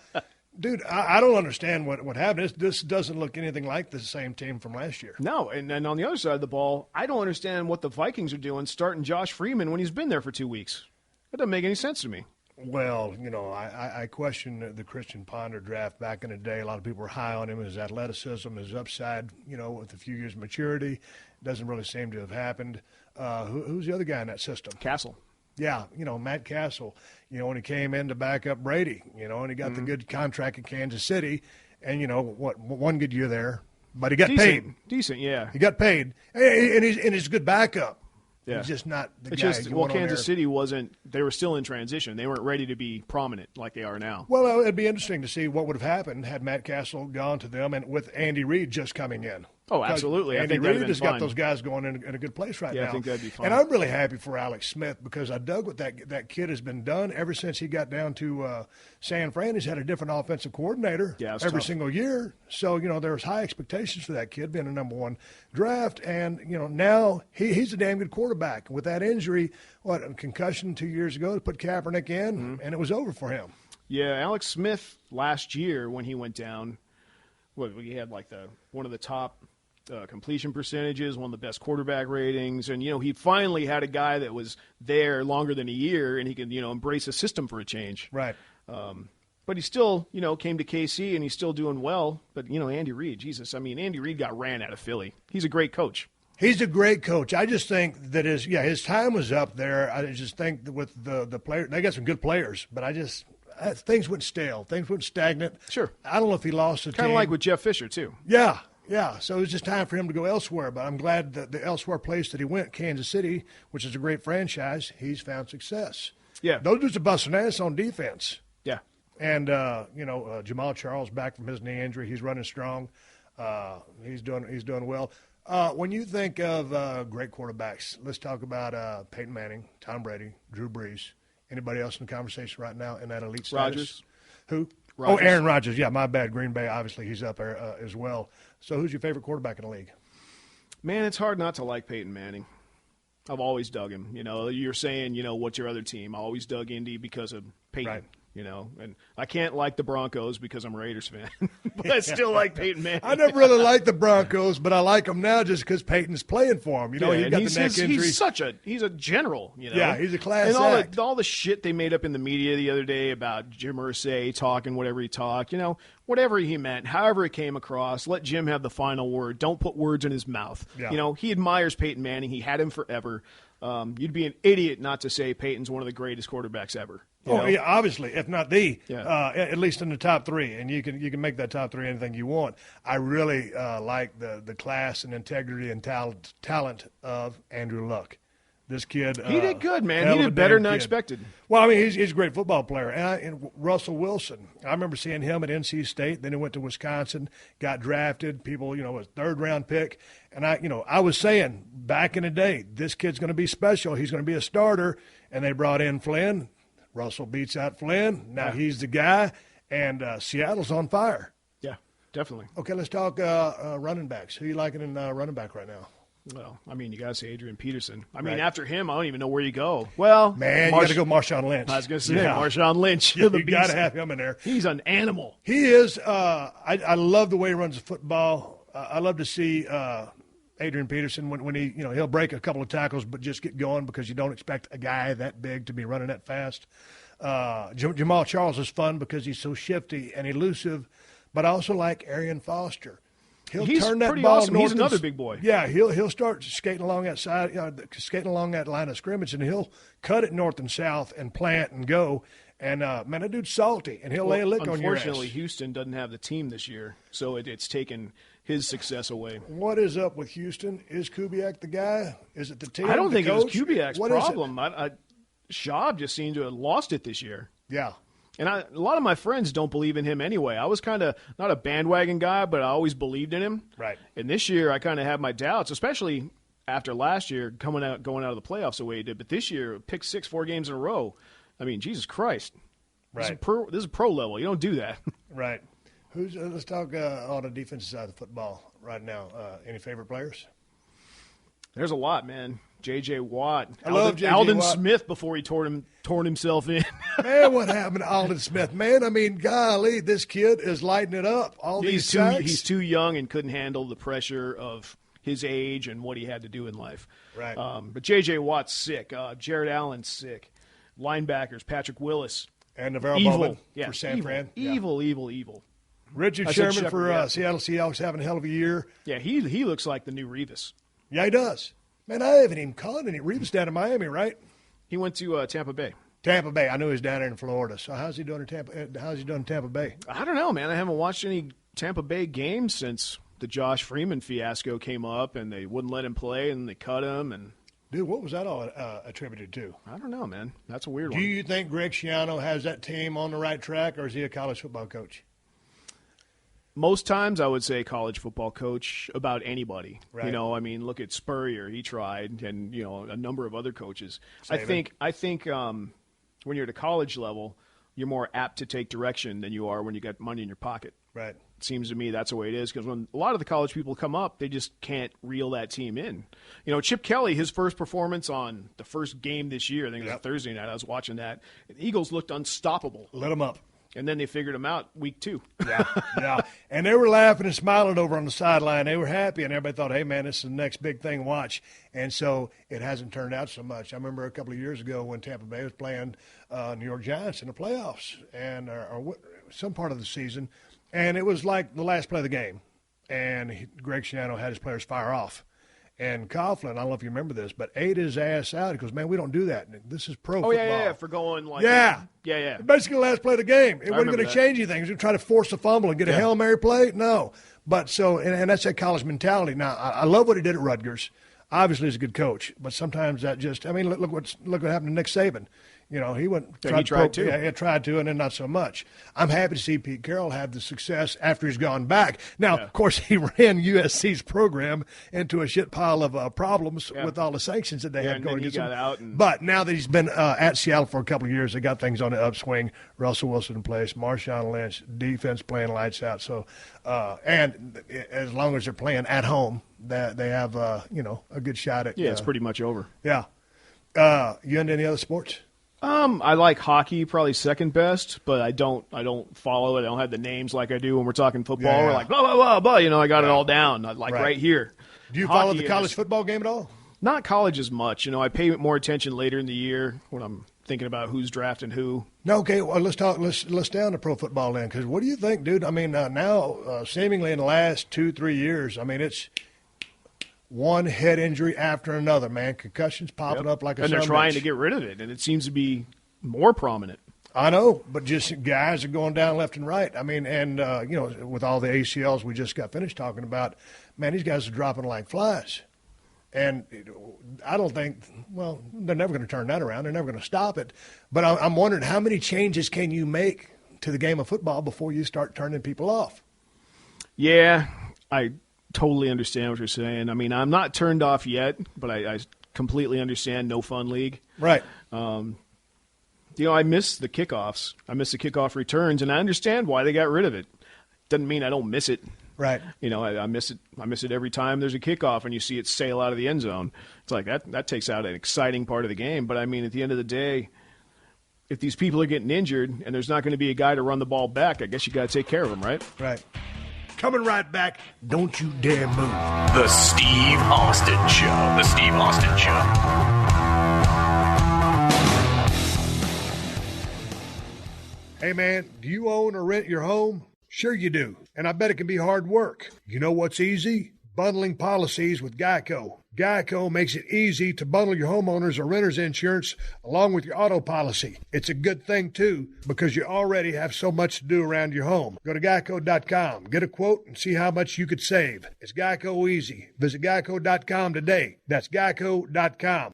Dude, I don't understand what happened. This doesn't look anything like the same team from last year. No, and on the other side of the ball, I don't understand what the Vikings are doing starting Josh Freeman when he's been there for 2 weeks. That doesn't make any sense to me. Well, I question the Christian Ponder draft back in the day. A lot of people were high on him, his athleticism, his upside, with a few years of maturity. Doesn't really seem to have happened. Who's the other guy in that system? Castle. Yeah, Matt Castle, when he came in to back up Brady, and he got the good contract in Kansas City, and, one good year there, but he got paid. Decent, yeah. He got paid, and he's a good backup. Yeah. He's just not the guy. Kansas City wasn't – they were still in transition. They weren't ready to be prominent like they are now. Well, it'd be interesting to see what would have happened had Matt Castle gone to them and with Andy Reid just coming in. Oh, absolutely. Andy Reid has got those guys going in a good place right now. Yeah, I think that'd be fun. And I'm really happy for Alex Smith because I dug what that kid has been done ever since he got down to San Fran. He's had a different offensive coordinator every single year. So, there's high expectations for that kid being a number one draft. And, now he's a damn good quarterback. With that injury, a concussion 2 years ago to put Kaepernick in, and it was over for him. Yeah, Alex Smith last year when he went down, he had like one of the top completion percentages, one of the best quarterback ratings, and he finally had a guy that was there longer than a year, and he can embrace a system for a change. Right. But he still came to KC and he's still doing well. But Andy Reid, Jesus, Andy Reid got ran out of Philly. He's a great coach. He's a great coach. I just think that his time was up there. I just think that with the player, they got some good players, but things went stale. Things went stagnant. Sure. I don't know if he lost the team. Kind of like with Jeff Fisher, too. Yeah. So it was just time for him to go elsewhere. But I'm glad that the elsewhere place that he went, Kansas City, which is a great franchise, he's found success. Yeah. Those dudes are busting ass on defense. Yeah. And, Jamal Charles back from his knee injury. He's running strong. He's doing well. When you think of great quarterbacks, let's talk about Peyton Manning, Tom Brady, Drew Brees. Anybody else in the conversation right now in that elite status? Rodgers. Who? Rodgers. Oh, Aaron Rodgers. Yeah, my bad. Green Bay, obviously, he's up there as well. So who's your favorite quarterback in the league? Man, it's hard not to like Peyton Manning. I've always dug him. You're saying, what's your other team? I always dug Indy because of Peyton. Right. And I can't like the Broncos because I'm a Raiders fan, but I still like Peyton Manning. I never really liked the Broncos, but I like them now just because Peyton's playing for them. He got the neck injury. He's a general. Yeah, he's a class act. And all the shit they made up in the media the other day about Jim Irsay talking whatever he talked, whatever he meant, however it came across, let Jim have the final word. Don't put words in his mouth. Yeah. He admires Peyton Manning. He had him forever. You'd be an idiot not to say Peyton's one of the greatest quarterbacks ever. Yeah, obviously, if not the, at least in the top three, and you can make that top three anything you want. I really like the class and integrity and talent of Andrew Luck. This kid, he did good, man. He did better than I expected. Well, he's a great football player. And Russell Wilson, I remember seeing him at NC State. Then he went to Wisconsin, got drafted. People, was third-round pick. And I was saying back in the day, this kid's going to be special. He's going to be a starter. And they brought in Flynn. Russell beats out Flynn. Now he's the guy, and Seattle's on fire. Yeah, definitely. Okay, let's talk running backs. Who are you liking in running back right now? Well, you got to say Adrian Peterson. After him, I don't even know where you go. Well, man, you got to go Marshawn Lynch. I was going to say Marshawn Lynch. You got to have him in there. He's an animal. He is. I love the way he runs the football. I love to see Adrian Peterson when he he'll break a couple of tackles but just get going because you don't expect a guy that big to be running that fast. Jamal Charles is fun because he's so shifty and elusive, but I also like Arian Foster. He's turn that pretty ball awesome. north He's and another big boy. Yeah, he'll start skating along that side, skating along that line of scrimmage, and he'll cut it north and south and plant and go. And man, that dude's salty, and he'll lay a lick on your ass. Unfortunately, Houston doesn't have the team this year, so it's taken his success away. What is up with Houston? Is Kubiak the guy? Is it the team? I don't think coach? it was Kubiak's what problem. Schaub just seemed to have lost it this year. Yeah. And a lot of my friends don't believe in him anyway. I was kind of not a bandwagon guy, but I always believed in him. Right. And this year, I kind of have my doubts, especially after last year going out of the playoffs the way he did. But this year, pick 6, 4 games in a row. I mean, Jesus Christ. Right. This is pro level. You don't do that. Right. Let's talk on the defensive side of football right now. Any favorite players? There's a lot, man. J.J. Watt. I love J.J. Aldon Watt. Smith before he torn himself in. Man, what happened to Aldon Smith? Man, I mean, golly, this kid is lighting it up. He's too young and couldn't handle the pressure of his age and what he had to do in life. Right. But J.J. Watt's sick. Jared Allen's sick. Linebackers, Patrick Willis. And Navarro Bowman for San evil, Fran. Evil. Richard Sherman for Seattle Seahawks having a hell of a year. Yeah, he looks like the new Revis. Yeah, he does. Man, I haven't even caught any. Revis down in Miami, right? He went to Tampa Bay. Tampa Bay. I knew he was down there in Florida. So how's he doing in Tampa? How's he doing in Tampa Bay? I don't know, man. I haven't watched any Tampa Bay games since the Josh Freeman fiasco came up, and they wouldn't let him play, and they cut him. And dude, what was that all attributed to? I don't know, man. That's a weird one. Do you think Greg Schiano has that team on the right track, or is he a college football coach? Most times I would say college football coach about anybody. Right. You know, I mean, look at Spurrier. He tried, and, you know, a number of other coaches. Saban. I think when you're at a college level, you're more apt to take direction than you are when you got money in your pocket. Right. It seems to me that's the way it is, because when a lot of the college people come up, they just can't reel that team in. You know, Chip Kelly, his first performance on the first game this year, I think it was a Thursday night, I was watching that. The Eagles looked unstoppable. Lit them up. And then they figured him out week 2. Yeah. And they were laughing and smiling over on the sideline. They were happy, and everybody thought, hey, man, this is the next big thing to watch. And so it hasn't turned out so much. I remember a couple of years ago when Tampa Bay was playing New York Giants in the playoffs and or some part of the season, and it was like the last play of the game. And Greg Schiano had his players fire off. And Coughlin, I don't know if you remember this, but ate his ass out. He goes, man, we don't do that. This is pro football. Yeah, for going like Yeah. Basically, the last play of the game. It wasn't going to change anything. He was going to try to force a fumble and get a Hail Mary play. No. But so, and that's that college mentality. Now, I love what he did at Rutgers. Obviously, he's a good coach. But sometimes that just, I mean, look what happened to Nick Saban. You know, he went. He tried to. Yeah, he tried to, and then not so much. I'm happy to see Pete Carroll have the success after he's gone back. Now, of course, he ran USC's program into a shit pile of problems with all the sanctions that they had going against him. But now that he's been at Seattle for a couple of years, they got things on the upswing. Russell Wilson in place, Marshawn Lynch, defense playing lights out. So, and as long as they're playing at home, they have a good shot at. Yeah, it's pretty much over. Yeah. You into any other sports? I like hockey, probably second best, but I don't follow it. I don't have the names like I do when we're talking football. Yeah. We're like blah blah blah blah. You know, I got it all down, like right here. Do you follow the college football game at all? Not college as much. You know, I pay more attention later in the year when I'm thinking about who's drafting who. No, okay. Well, let's stay on the pro football then, because what do you think, dude? I mean, now seemingly in the last 2-3 years, I mean, it's one head injury after another, man. Concussions popping up like a and they're trying to get rid of it, and it seems to be more prominent. I know, but just guys are going down left and right. I mean, and, with all the ACLs we just got finished talking about, man, these guys are dropping like flies. And I don't think, well, they're never going to turn that around. They're never going to stop it. But I'm wondering, how many changes can you make to the game of football before you start turning people off? Yeah, I totally understand what you're saying. I mean, I'm not turned off yet, but I completely understand no fun league. Right. I miss the kickoffs. I miss the kickoff returns, and I understand why they got rid of it. Doesn't mean I don't miss it. Right. You know, I miss it. I miss it every time there's a kickoff and you see it sail out of the end zone. It's like that takes out an exciting part of the game. But I mean, at the end of the day, if these people are getting injured and there's not going to be a guy to run the ball back, I guess you got to take care of them, right? Right. Coming right back. Don't you dare move. The Steve Austin Show. The Steve Austin Show. Hey, man, do you own or rent your home? Sure you do, and I bet it can be hard work. You know what's easy? Bundling policies with Geico. Geico makes it easy to bundle your homeowners or renters insurance along with your auto policy. It's a good thing, too, because you already have so much to do around your home. Go to geico.com, get a quote, and see how much you could save. It's Geico easy. Visit geico.com today. That's geico.com.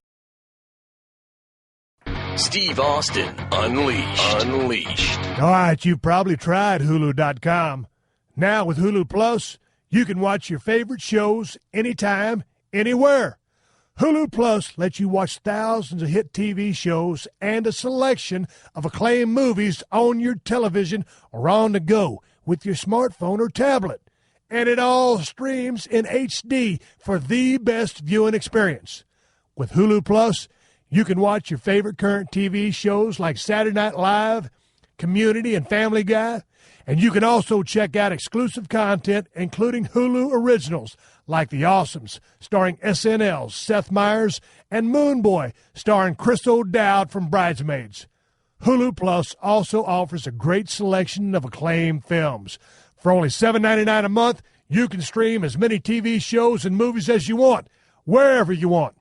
Steve Austin, Unleashed. All right, you've probably tried Hulu.com. Now with Hulu Plus, you can watch your favorite shows anytime, anywhere. Hulu Plus lets you watch thousands of hit TV shows and a selection of acclaimed movies on your television or on the go with your smartphone or tablet. And it all streams in HD for the best viewing experience. With Hulu Plus, you can watch your favorite current TV shows like Saturday Night Live, Community, and Family Guy. And you can also check out exclusive content, including Hulu originals like The Awesomes, starring SNL's Seth Meyers, and Moonboy, starring Chris O'Dowd from Bridesmaids. Hulu Plus also offers a great selection of acclaimed films. For only $7.99 a month, you can stream as many TV shows and movies as you want, wherever you want.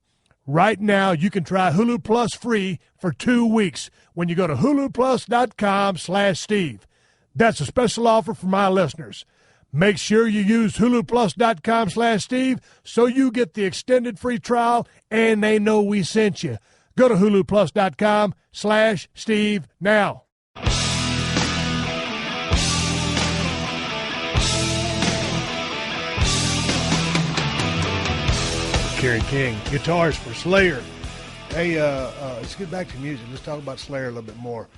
Right now, you can try Hulu Plus free for 2 weeks when you go to huluplus.com/Steve. That's a special offer for my listeners. Make sure you use huluplus.com/Steve so you get the extended free trial and they know we sent you. Go to huluplus.com/Steve now. Kerry King, guitarist for Slayer. Hey, let's get back to music. Let's talk about Slayer a little bit more.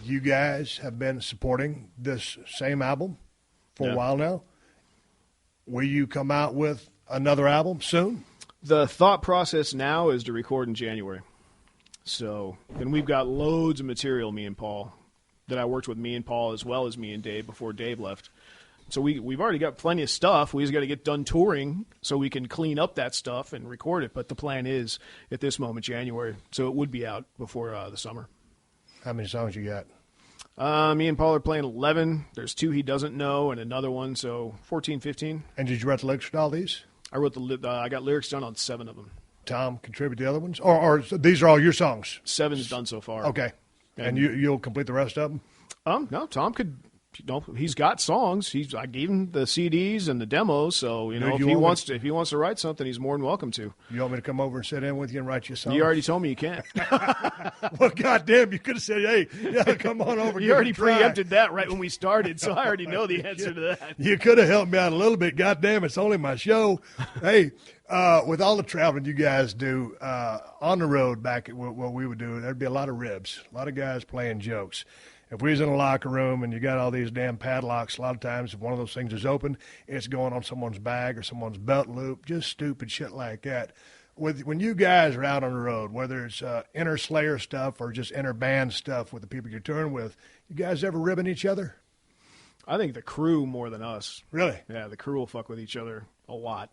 You guys have been supporting this same album for a while now. Will you come out with another album soon? The thought process now is to record in January. So, and we've got loads of material, me and Paul, that I worked with me and Paul as well as me and Dave before Dave left. So we've already got plenty of stuff. We just got to get done touring so we can clean up that stuff and record it. But the plan is, at this moment, January. So it would be out before the summer. How many songs you got? Me and Paul are playing 11. There's 2 he doesn't know and another one, so 14, 15. And did you write the lyrics to all these? I got lyrics done on 7 of them. Tom contribute the other ones? Or these are all your songs? 7's done so far. Okay. And you'll complete the rest of them? No, Tom could. He's got songs. I gave him the CDs and the demos, so if he wants to write something, he's more than welcome to. You want me to come over and sit in with you and write you a song? You already told me you can't. Well, goddamn, you could have said, "Hey, yeah, come on over." You already preempted that right when we started, so I already know the answer to that. You could have helped me out a little bit. Goddamn, it's only my show. Hey, with all the traveling you guys do on the road, back at what we would do, there'd be a lot of ribs, a lot of guys playing jokes. If we was in a locker room and you got all these damn padlocks, a lot of times if one of those things is open, it's going on someone's bag or someone's belt loop, just stupid shit like that. When you guys are out on the road, whether it's inner Slayer stuff or just inner band stuff with the people you're touring with, you guys ever ribbing each other? I think the crew more than us. Really? Yeah, the crew will fuck with each other a lot.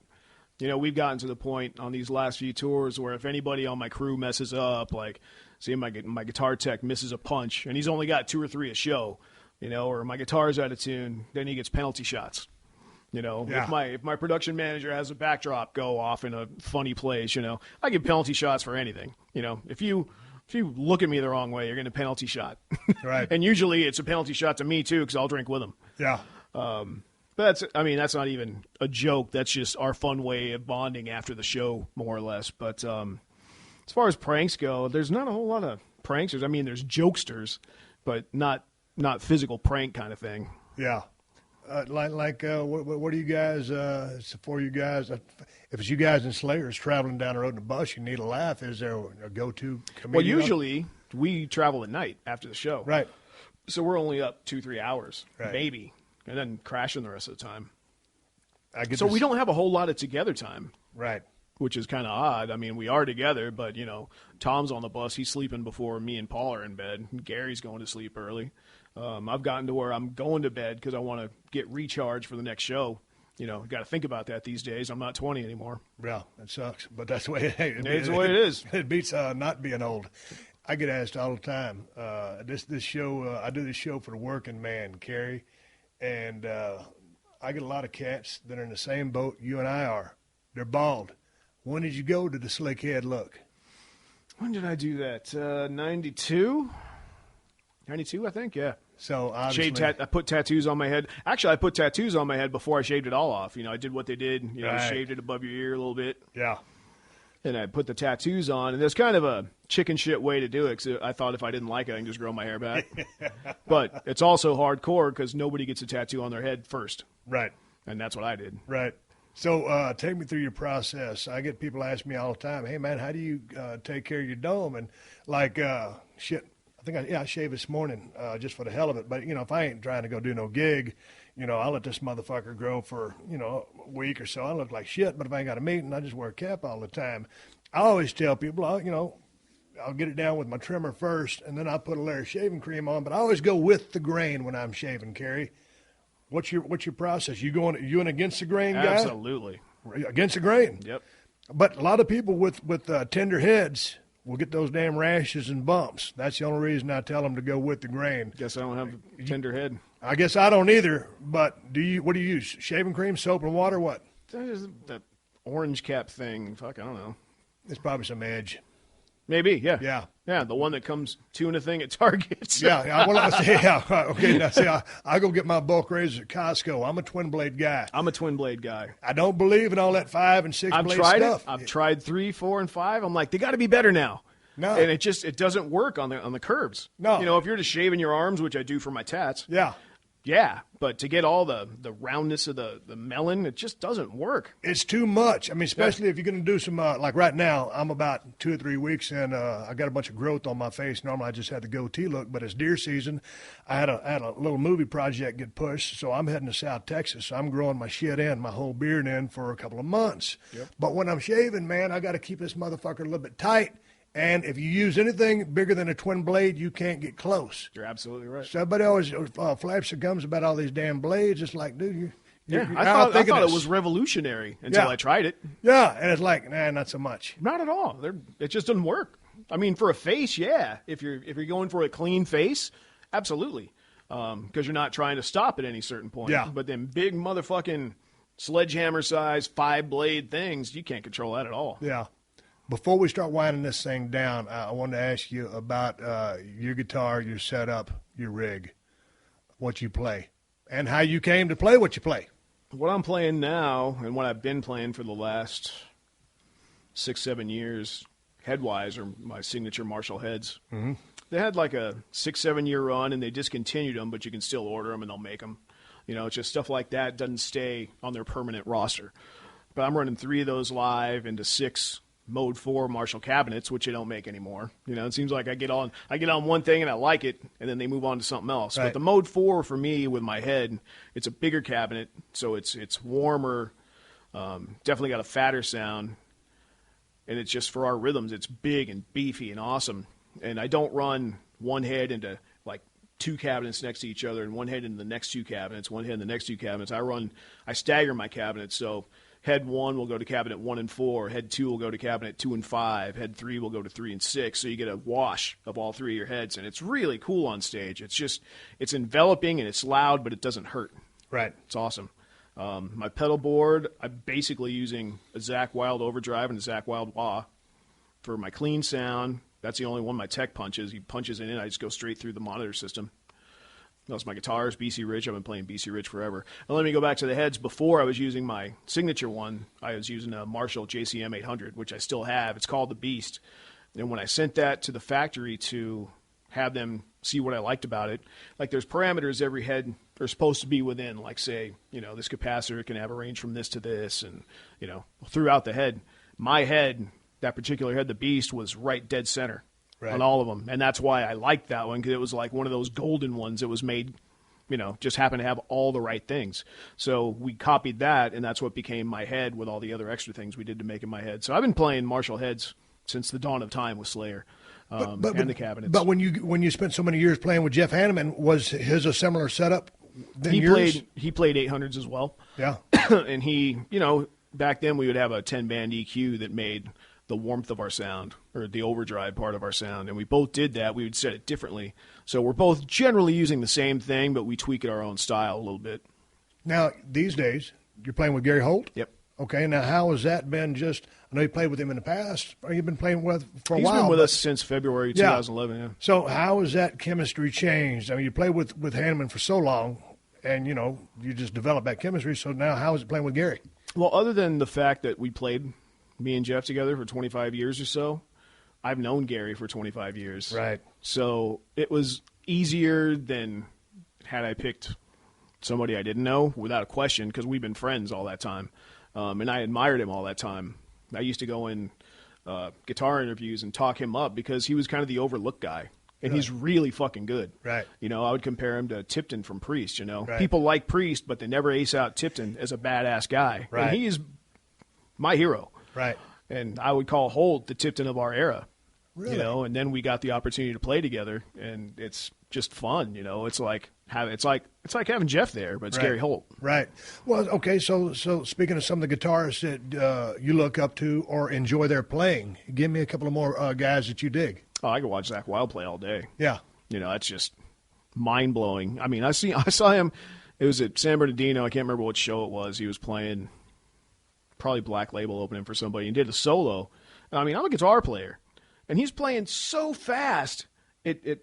We've gotten to the point on these last few tours where if anybody on my crew messes up, like, see, my guitar tech misses a punch, and he's only got 2 or 3 a show, or my guitar's out of tune, then he gets penalty shots. Yeah. If my production manager has a backdrop go off in a funny place, I give penalty shots for anything. If you look at me the wrong way, you're getting a penalty shot. Right. And usually it's a penalty shot to me too, because I'll drink with him. Yeah. But that's not even a joke. That's just our fun way of bonding after the show, more or less. But as far as pranks go, there's not a whole lot of pranksters. I mean, there's jokesters, but not physical prank kind of thing. Yeah. What do you guys, for you guys, if it's you guys and Slayers traveling down the road in a bus, you need a laugh, is there a go-to comedian? Well, usually we travel at night after the show. Right. So we're only up 2-3 hours, right, maybe, and then crashing the rest of the time. So we don't have a whole lot of together time. Right. Which is kind of odd. I mean, we are together, but, Tom's on the bus. He's sleeping before me and Paul are in bed. Gary's going to sleep early. I've gotten to where I'm going to bed because I want to get recharged for the next show. Got to think about that these days. I'm not 20 anymore. Yeah, that sucks. But that's the way it's the way it is. It beats not being old. I get asked all the time, this show, I do this show for the working man, Kerry, And I get a lot of cats that are in the same boat you and I are. They're bald. When did you go to the slick head look? When did I do that? 92? 92, I think, yeah. So obviously, I put tattoos on my head. Actually, I put tattoos on my head before I shaved it all off. I did what they did. Right. Shaved it above your ear a little bit. Yeah. And I put the tattoos on. And there's kind of a chicken shit way to do it, because I thought if I didn't like it, I can just grow my hair back. But it's also hardcore because nobody gets a tattoo on their head first. Right. And that's what I did. Right. So take me through your process. I get people ask me all the time, hey, man, how do you take care of your dome? And shit, I shaved this morning just for the hell of it. But, if I ain't trying to go do no gig, I'll let this motherfucker grow for, a week or so. I look like shit, but if I ain't got a meeting, I just wear a cap all the time. I always tell people, I'll get it down with my trimmer first, and then I'll put a layer of shaving cream on. But I always go with the grain when I'm shaving, Kerry. What's your process? You an against the grain guy? Absolutely. Against the grain? Yep. But a lot of people with tender heads will get those damn rashes and bumps. That's the only reason I tell them to go with the grain. Guess I don't have a tender head. I guess I don't either. But what do you use? Shaving cream, soap, and water? What? That orange cap thing. Fuck, I don't know. It's probably some Edge. Maybe, yeah. Yeah. Yeah, the one that comes two in a thing at Target. Yeah. Well, okay, now see, I go get my bulk razors at Costco. I'm a twin blade guy. I'm a twin blade guy. I don't believe in all that 5 and 6 blade stuff. I've tried 3, 4, and 5. I'm like, they got to be better now. No. And it doesn't work on the curves. No. If you're just shaving your arms, which I do for my tats. Yeah. Yeah, but to get all the roundness of the melon, it just doesn't work. It's too much. I mean, especially if you're going to do some, like right now, I'm about 2 or 3 weeks in. I got a bunch of growth on my face. Normally I just had the goatee look, but it's deer season. I had a little movie project get pushed, so I'm heading to South Texas. So I'm growing my shit in, my whole beard in for a couple of months. Yep. But when I'm shaving, man, I got to keep this motherfucker a little bit tight. And if you use anything bigger than a twin blade, you can't get close. You're absolutely right. So everybody always flaps their gums about all these damn blades. It's like, dude, I thought it was revolutionary until I tried it. Yeah, and it's like, nah, not so much. Not at all. It just doesn't work. I mean, for a face, yeah. If you're going for a clean face, absolutely, because you're not trying to stop at any certain point. Yeah. But then big motherfucking sledgehammer size 5-blade things, you can't control that at all. Yeah. Before we start winding this thing down, I wanted to ask you about your guitar, your setup, your rig, what you play, and how you came to play what you play. What I'm playing now, and what I've been playing for the last 6-7 years, headwise, are my signature Marshall heads. Mm-hmm. They had like a 6-7 year run, and they discontinued them, but you can still order them, and they'll make them. It's just stuff like that doesn't stay on their permanent roster. But I'm running 3 of those live into 6 Mode 4 Marshall cabinets, which they don't make anymore. It seems like I get on one thing and I like it, and then they move on to something else. Right. But the Mode 4 for me with my head, it's a bigger cabinet, so it's warmer, definitely got a fatter sound, and it's just for our rhythms. It's big and beefy and awesome. And I don't run one head into like 2 cabinets next to each other and one head into the next 2 cabinets, one head in the next 2 cabinets. I stagger my cabinets, so head 1 will go to cabinet 1 and 4. Head 2 will go to cabinet 2 and 5. Head 3 will go to 3 and 6. So you get a wash of all 3 of your heads, and it's really cool on stage. It's enveloping and it's loud, but it doesn't hurt. Right. It's awesome. My pedal board, I'm basically using a Zakk Wylde overdrive and a Zakk Wylde wah for my clean sound. That's the only one my tech punches. He punches it in. I just go straight through the monitor system. That's my guitars, BC Rich. I've been playing BC Rich forever. Now let me go back to the heads. Before I was using my signature one, I was using a Marshall JCM 800, which I still have. It's called the Beast. And when I sent that to the factory to have them see what I liked about it, like there's parameters every head are supposed to be within, like say, this capacitor can have a range from this to this, and, throughout the head. My head, that particular head, the Beast, was right dead center. Right. On all of them. And that's why I liked that one, because it was like one of those golden ones that was made, just happened to have all the right things. So we copied that, and that's what became my head with all the other extra things we did to make it my head. So I've been playing Marshall heads since the dawn of time with Slayer and the cabinets. But when you spent so many years playing with Jeff Hanneman, was his a similar setup than yours? He played 800s as well. Yeah. And he, back then we would have a 10-band EQ that made the warmth of our sound, or the overdrive part of our sound. And we both did that. We would set it differently. So we're both generally using the same thing, but we tweak it our own style a little bit. Now, these days, you're playing with Gary Holt? Yep. Okay, now how has that been just – I know you played with him in the past, or you've been playing with for a while. He's been with us since February 2011, yeah. So how has that chemistry changed? I mean, you played with Hanneman for so long, and, you just developed that chemistry. So now how is it playing with Gary? Well, other than the fact that we played, me and Jeff, together for 25 years or so, I've known Gary for 25 years. Right. So it was easier than had I picked somebody I didn't know, without a question, because we've been friends all that time. And I admired him all that time. I used to go in guitar interviews and talk him up because he was kind of the overlooked guy. And he's really fucking good. Right. I would compare him to Tipton from Priest, Right. People like Priest, but they never ace out Tipton as a badass guy. Right. And he is my hero. Right. And I would call Holt the Tipton of our era. Really? And then we got the opportunity to play together, and it's just fun, It's like having Jeff there, but it's Gary Holt. Right. Well, okay, so speaking of some of the guitarists that you look up to or enjoy their playing, give me a couple of more guys that you dig. Oh, I could watch Zakk Wylde play all day. Yeah. That's just mind-blowing. I mean, I saw him, it was at San Bernardino, I can't remember what show it was. He was playing probably Black Label opening for somebody and did a solo. I mean, I'm a guitar player. And he's playing so fast,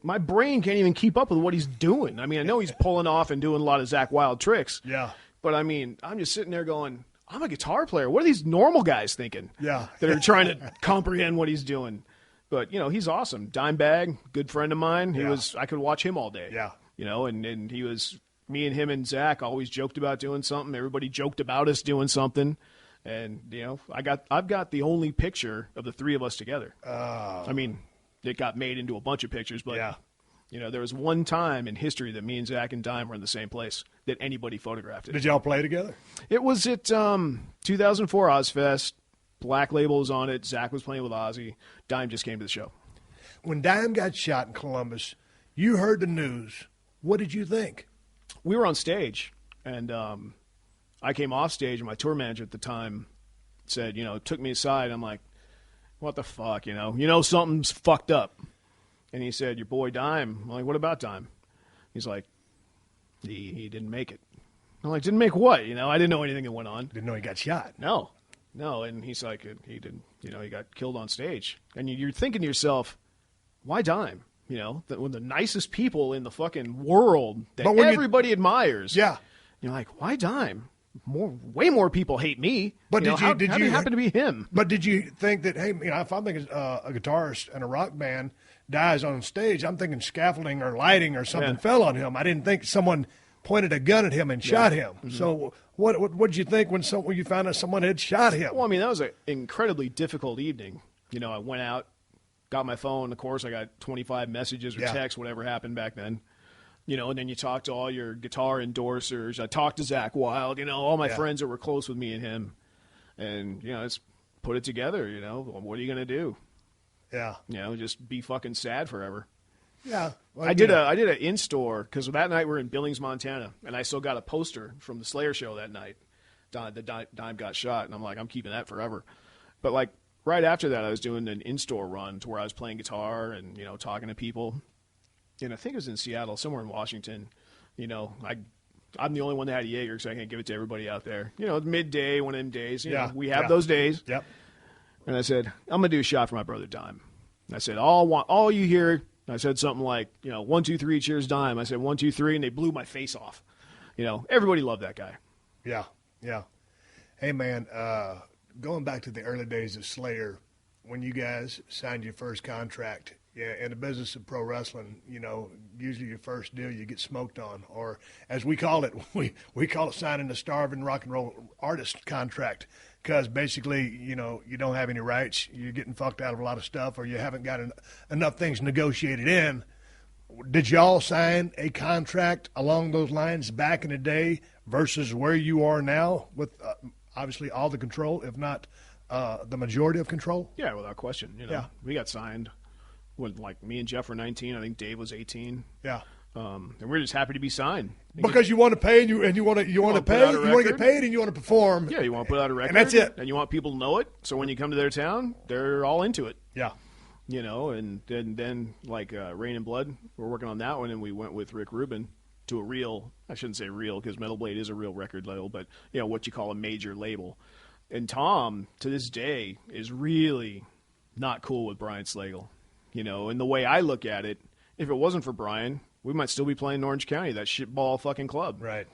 my brain can't even keep up with what he's doing. I mean, I know he's pulling off and doing a lot of Zakk Wylde tricks. Yeah. But, I mean, I'm just sitting there going, I'm a guitar player. What are these normal guys thinking? Yeah. That are trying to comprehend what he's doing. But, he's awesome. Dimebag, good friend of mine. I could watch him all day. Yeah. And he was, me and him and Zach always joked about doing something. Everybody joked about us doing something. And, I've got the only picture of the three of us together. I mean, it got made into a bunch of pictures, but, there was one time in history that me and Zach and Dime were in the same place that anybody photographed it. Did y'all play together? It was at 2004 Ozfest. Black Label was on it. Zach was playing with Ozzy. Dime just came to the show. When Dime got shot in Columbus, you heard the news. What did you think? We were on stage, and I came off stage, and my tour manager at the time said, took me aside. I'm like, what the fuck, something's fucked up. And he said, your boy Dime. I'm like, what about Dime? He's like, he didn't make it. I'm like, didn't make what? I didn't know anything that went on. Didn't know he got shot. No. And he's like, he didn't, he got killed on stage. And you're thinking to yourself, why Dime? One of the nicest people in the fucking world that everybody admires. Yeah. You're like, why Dime? Way more people hate me. But how did it happen to be him? But did you think that, hey, if I'm thinking a guitarist in a rock band dies on stage, I'm thinking scaffolding or lighting or something fell on him. I didn't think someone pointed a gun at him and shot him. Mm-hmm. So what did you think when you found out someone had shot him? Well, I mean, that was an incredibly difficult evening. I went out, got my phone. Of course, I got 25 messages or texts, whatever happened back then. And then you talk to all your guitar endorsers. I talked to Zakk Wylde, all my friends that were close with me and him. And, it's put it together, what are you going to do? Yeah. Just be fucking sad forever. Yeah. Well, I did an in-store, because that night we were in Billings, Montana, and I still got a poster from the Slayer show that night. The Dime got shot, and I'm like, I'm keeping that forever. But, right after that, I was doing an in-store run to where I was playing guitar and, talking to people. And I think it was in Seattle, somewhere in Washington. I'm the only one that had a Jaeger, so I can't give it to everybody out there. Midday, one of them days. We have those days. Yep. And I said, I'm going to do a shot for my brother Dime. And I said, all you hear, I said something like, 1, 2, 3, cheers, Dime. I said 1, 2, 3, and they blew my face off. Everybody loved that guy. Yeah, yeah. Hey, man, going back to the early days of Slayer, when you guys signed your first contract, in the business of pro wrestling, usually your first deal you get smoked on, or as we call it, we call it signing a starving rock and roll artist contract, because basically, you don't have any rights, you're getting fucked out of a lot of stuff, or you haven't got enough things negotiated in. Did y'all sign a contract along those lines back in the day versus where you are now with obviously all the control, if not the majority of control? Yeah, without question. We got signed when me and Jeff were 19. I think Dave was 18. Yeah. And we're just happy to be signed. Because you want to pay and you want to pay, you want to get paid and you want to perform. Yeah, you want to put out a record. And that's it. And you want people to know it. So when you come to their town, they're all into it. Yeah. And then like Rain and Blood, we're working on that one, and we went with Rick Rubin to a real, I shouldn't say real because Metal Blade is a real record label, but what you call a major label. And Tom, to this day, is really not cool with Brian Slagle. And the way I look at it, if it wasn't for Brian, we might still be playing in Orange County, that shitball fucking club. Right.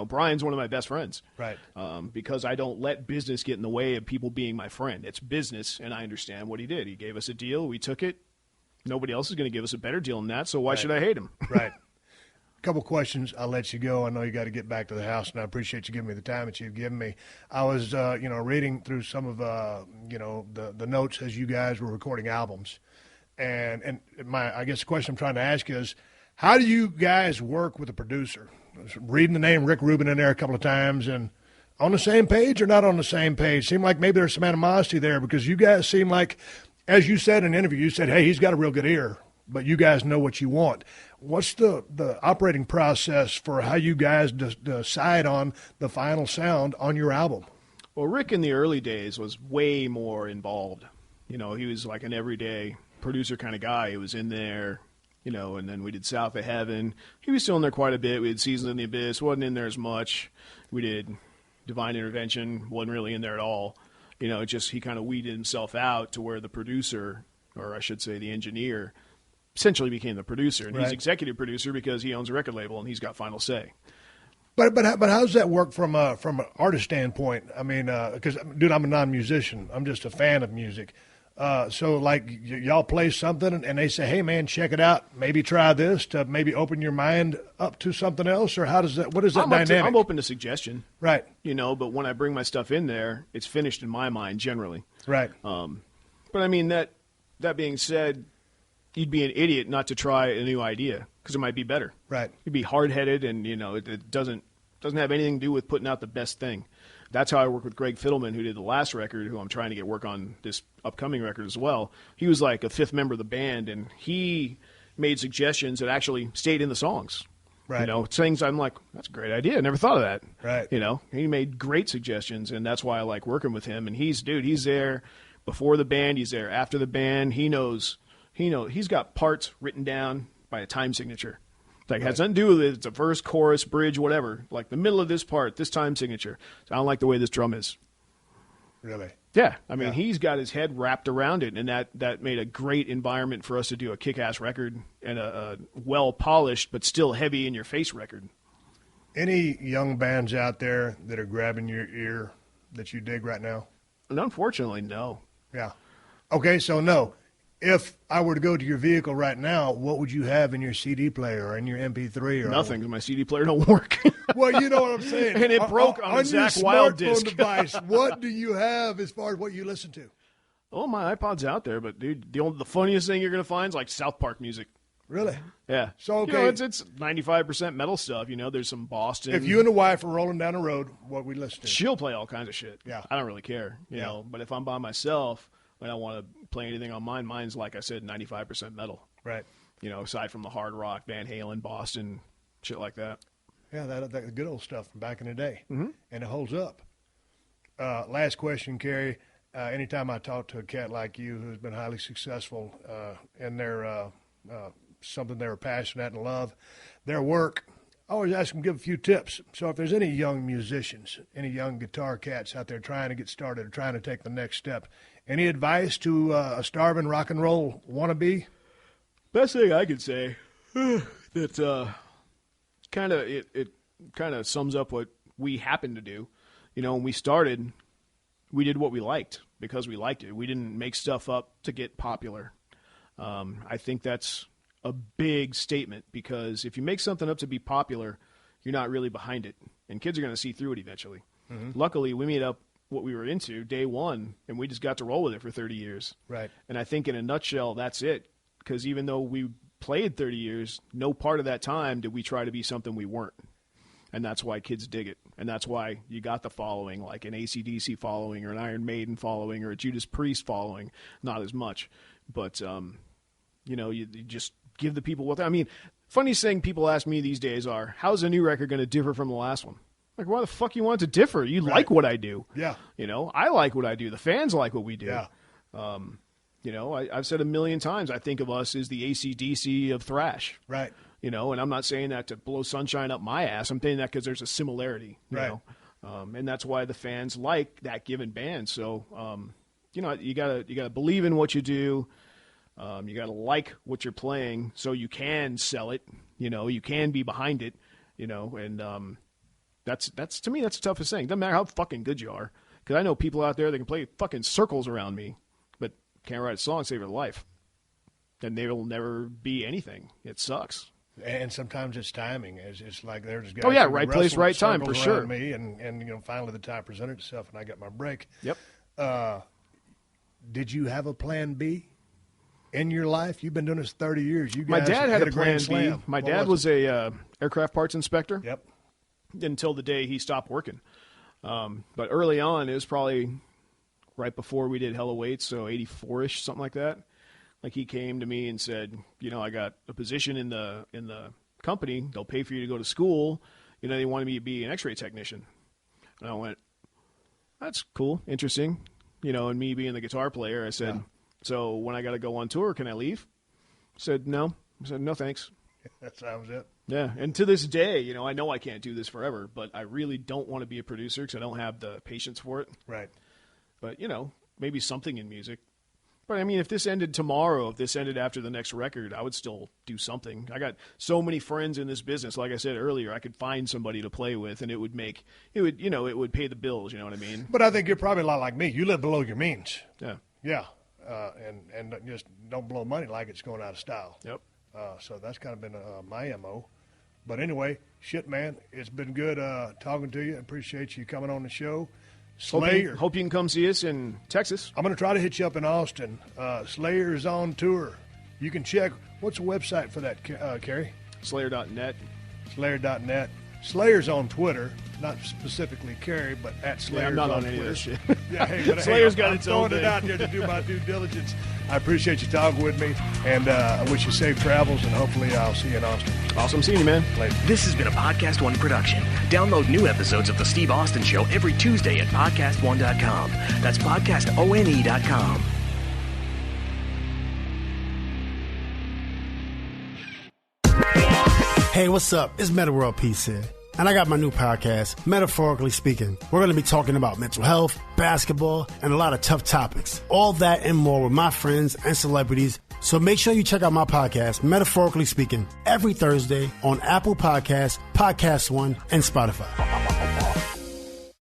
Brian's one of my best friends. Right. Because I don't let business get in the way of people being my friend. It's business, and I understand what he did. He gave us a deal. We took it. Nobody else is going to give us a better deal than that, so why should I hate him? Right. A couple questions. I'll let you go. I know you got to get back to the house, and I appreciate you giving me the time that you've given me. I was, reading through some of, the notes as you guys were recording albums. And I guess the question I'm trying to ask is, how do you guys work with a producer? I was reading the name Rick Rubin in there a couple of times, and on the same page or not on the same page? Seemed like maybe there's some animosity there because you guys seem like, as you said in an interview, you said, hey, he's got a real good ear, but you guys know what you want. What's the operating process for how you guys decide on the final sound on your album? Well, Rick in the early days was way more involved. He was like an everyday producer kind of guy. He was in there, and then we did South of Heaven. He was still in there quite a bit. We did Seasons in the Abyss, wasn't in there as much. We did Divine Intervention, wasn't really in there at all. He kind of weeded himself out to where the producer, or I should say the engineer, essentially became the producer. And he's executive producer because he owns a record label and he's got final say. But how does that work from an artist standpoint? I mean, because, dude, I'm a non-musician. I'm just a fan of music. So, like, y'all play something, and they say, hey, man, check it out. Maybe try this to maybe open your mind up to something else? Or what is that dynamic? I'm open to suggestion. Right. But when I bring my stuff in there, it's finished in my mind generally. Right. But, I mean, that being said, you'd be an idiot not to try a new idea because it might be better. Right. You'd be hard-headed, and, it doesn't have anything to do with putting out the best thing. That's how I work with Greg Fiddleman, who did the last record, who I'm trying to get work on this upcoming record as well. He was like a fifth member of the band, and he made suggestions that actually stayed in the songs. Right. Things I'm like, that's a great idea. I never thought of that. Right. He made great suggestions, and that's why I like working with him. And he's there before the band. He's there after the band. He knows. He's got parts written down by a time signature. Like, has nothing to do with it. It's a verse, chorus, bridge, whatever. Like, the middle of this part, this time signature. So I don't like the way this drum is. Really? Yeah. I mean, he's got his head wrapped around it, and that made a great environment for us to do a kick-ass record and a well-polished but still heavy-in-your-face record. Any young bands out there that are grabbing your ear that you dig right now? And unfortunately, no. Yeah. Okay, so no. If I were to go to your vehicle right now, what would you have in your CD player or in your MP3? Or nothing, because my CD player don't work. Well, you know what I'm saying. And it broke on a Zach Wild disc. Device, what do you have as far as what you listen to? Oh, my iPod's out there, but, dude, the funniest thing you're going to find is, like, South Park music. Really? Yeah. So, okay. It's 95% metal stuff. There's some Boston. If you and the wife are rolling down the road, what we listen to? She'll play all kinds of shit. Yeah. I don't really care, you know. But if I'm by myself, I don't want to play anything on mine. Mine's, like I said, 95% metal. Right. Aside from the hard rock, Van Halen, Boston, shit like that. Yeah, that good old stuff from back in the day. Mm-hmm. And it holds up. Last question, Kerry. Anytime I talk to a cat like you who's been highly successful in their something they were passionate and love, their work, I always ask them to give a few tips. So if there's any young musicians, any young guitar cats out there trying to get started or trying to take the next step, any advice to a starving rock and roll wannabe? Best thing I could say that it kind of sums up what we happened to do. When we started, we did what we liked because we liked it. We didn't make stuff up to get popular. I think that's a big statement because if you make something up to be popular, you're not really behind it, and kids are going to see through it eventually. Mm-hmm. Luckily, we made up what we were into day one, and we just got to roll with it for 30 years. Right. And I think in a nutshell, that's it. Because even though we played 30 years, no part of that time did we try to be something we weren't. And that's why kids dig it. And that's why you got the following, like an AC/DC following or an Iron Maiden following or a Judas Priest following. Not as much. But, you just give the people what – I mean, Funniest thing people ask me these days are, how's a new record going to differ from the last one? Like, why the fuck you want it to differ? You like what I do. Yeah. You know, I like what I do. The fans like what we do. Yeah. You know, I've said a million times, I think of us as the AC/DC of thrash. Right. You know, and I'm not saying that to blow sunshine up my ass. I'm saying that because there's a similarity. You know? And that's why the fans like that given band. So, you know, you gotta believe in what you do. You gotta like what you're playing so you can sell it. You know, you can be behind it. You know, and that's to me, that's the toughest thing. Doesn't matter how fucking good you are, because I know people out there that can play fucking circles around me, but can't write a song save their life, and they will never be anything. It sucks. And sometimes it's timing. It's like there's guys. Oh yeah, right place, right time for sure. Me and you know, finally the time presented itself, and I got my break. Yep. Did you have a plan B in your life? You've been doing this 30 years. You guys My dad had hit a plan grand B. slam. My What dad was it? a aircraft parts inspector. Yep. Until the day he stopped working. But early on, it was probably right before we did Hella Weights, so 84-ish, something like that. Like, he came to me and said, you know, I got a position in the company. They'll pay for you to go to school. You know, they wanted me to be an x-ray technician. And I went, that's cool, interesting. You know, and me being the guitar player, I said, so when I got to go on tour, can I leave? He said, no. I said, no, thanks. That sounds it. Yeah, and to this day, you know I can't do this forever, but I really don't want to be a producer because I don't have the patience for it. Right. But, you know, maybe something in music. But, I mean, if this ended tomorrow, if this ended after the next record, I would still do something. I got so many friends in this business. Like I said earlier, I could find somebody to play with, and it would pay the bills, you know what I mean? But I think you're probably a lot like me. You live below your means. Yeah. Yeah. And just don't blow money like it's going out of style. Yep. So that's kind of been my MO. But anyway, shit, man, it's been good talking to you. I appreciate you coming on the show. Slayer. Hope you can come see us in Texas. I'm going to try to hit you up in Austin. Slayer's on tour. You can check. What's the website for that, Kerry? Slayer.net. Slayer.net. Slayer's on Twitter. Not specifically Kerry, but at Slayer's I'm not on Twitter. any of this shit. Yeah, hey, but Slayer's hey, got I'm its own throwing it thing. out there to do my due diligence. I appreciate you talking with me, and I wish you safe travels, and hopefully I'll see you in Austin. Awesome seeing you, man. Later. This has been a Podcast One production. Download new episodes of The Steve Austin Show every Tuesday at PodcastOne.com. That's PodcastOne.com. Hey, what's up? It's Meta World Peace here. And I got my new podcast, Metaphorically Speaking. We're going to be talking about mental health, basketball, and a lot of tough topics. All that and more with my friends and celebrities. So make sure you check out my podcast, Metaphorically Speaking, every Thursday on Apple Podcasts, PodcastOne, and Spotify.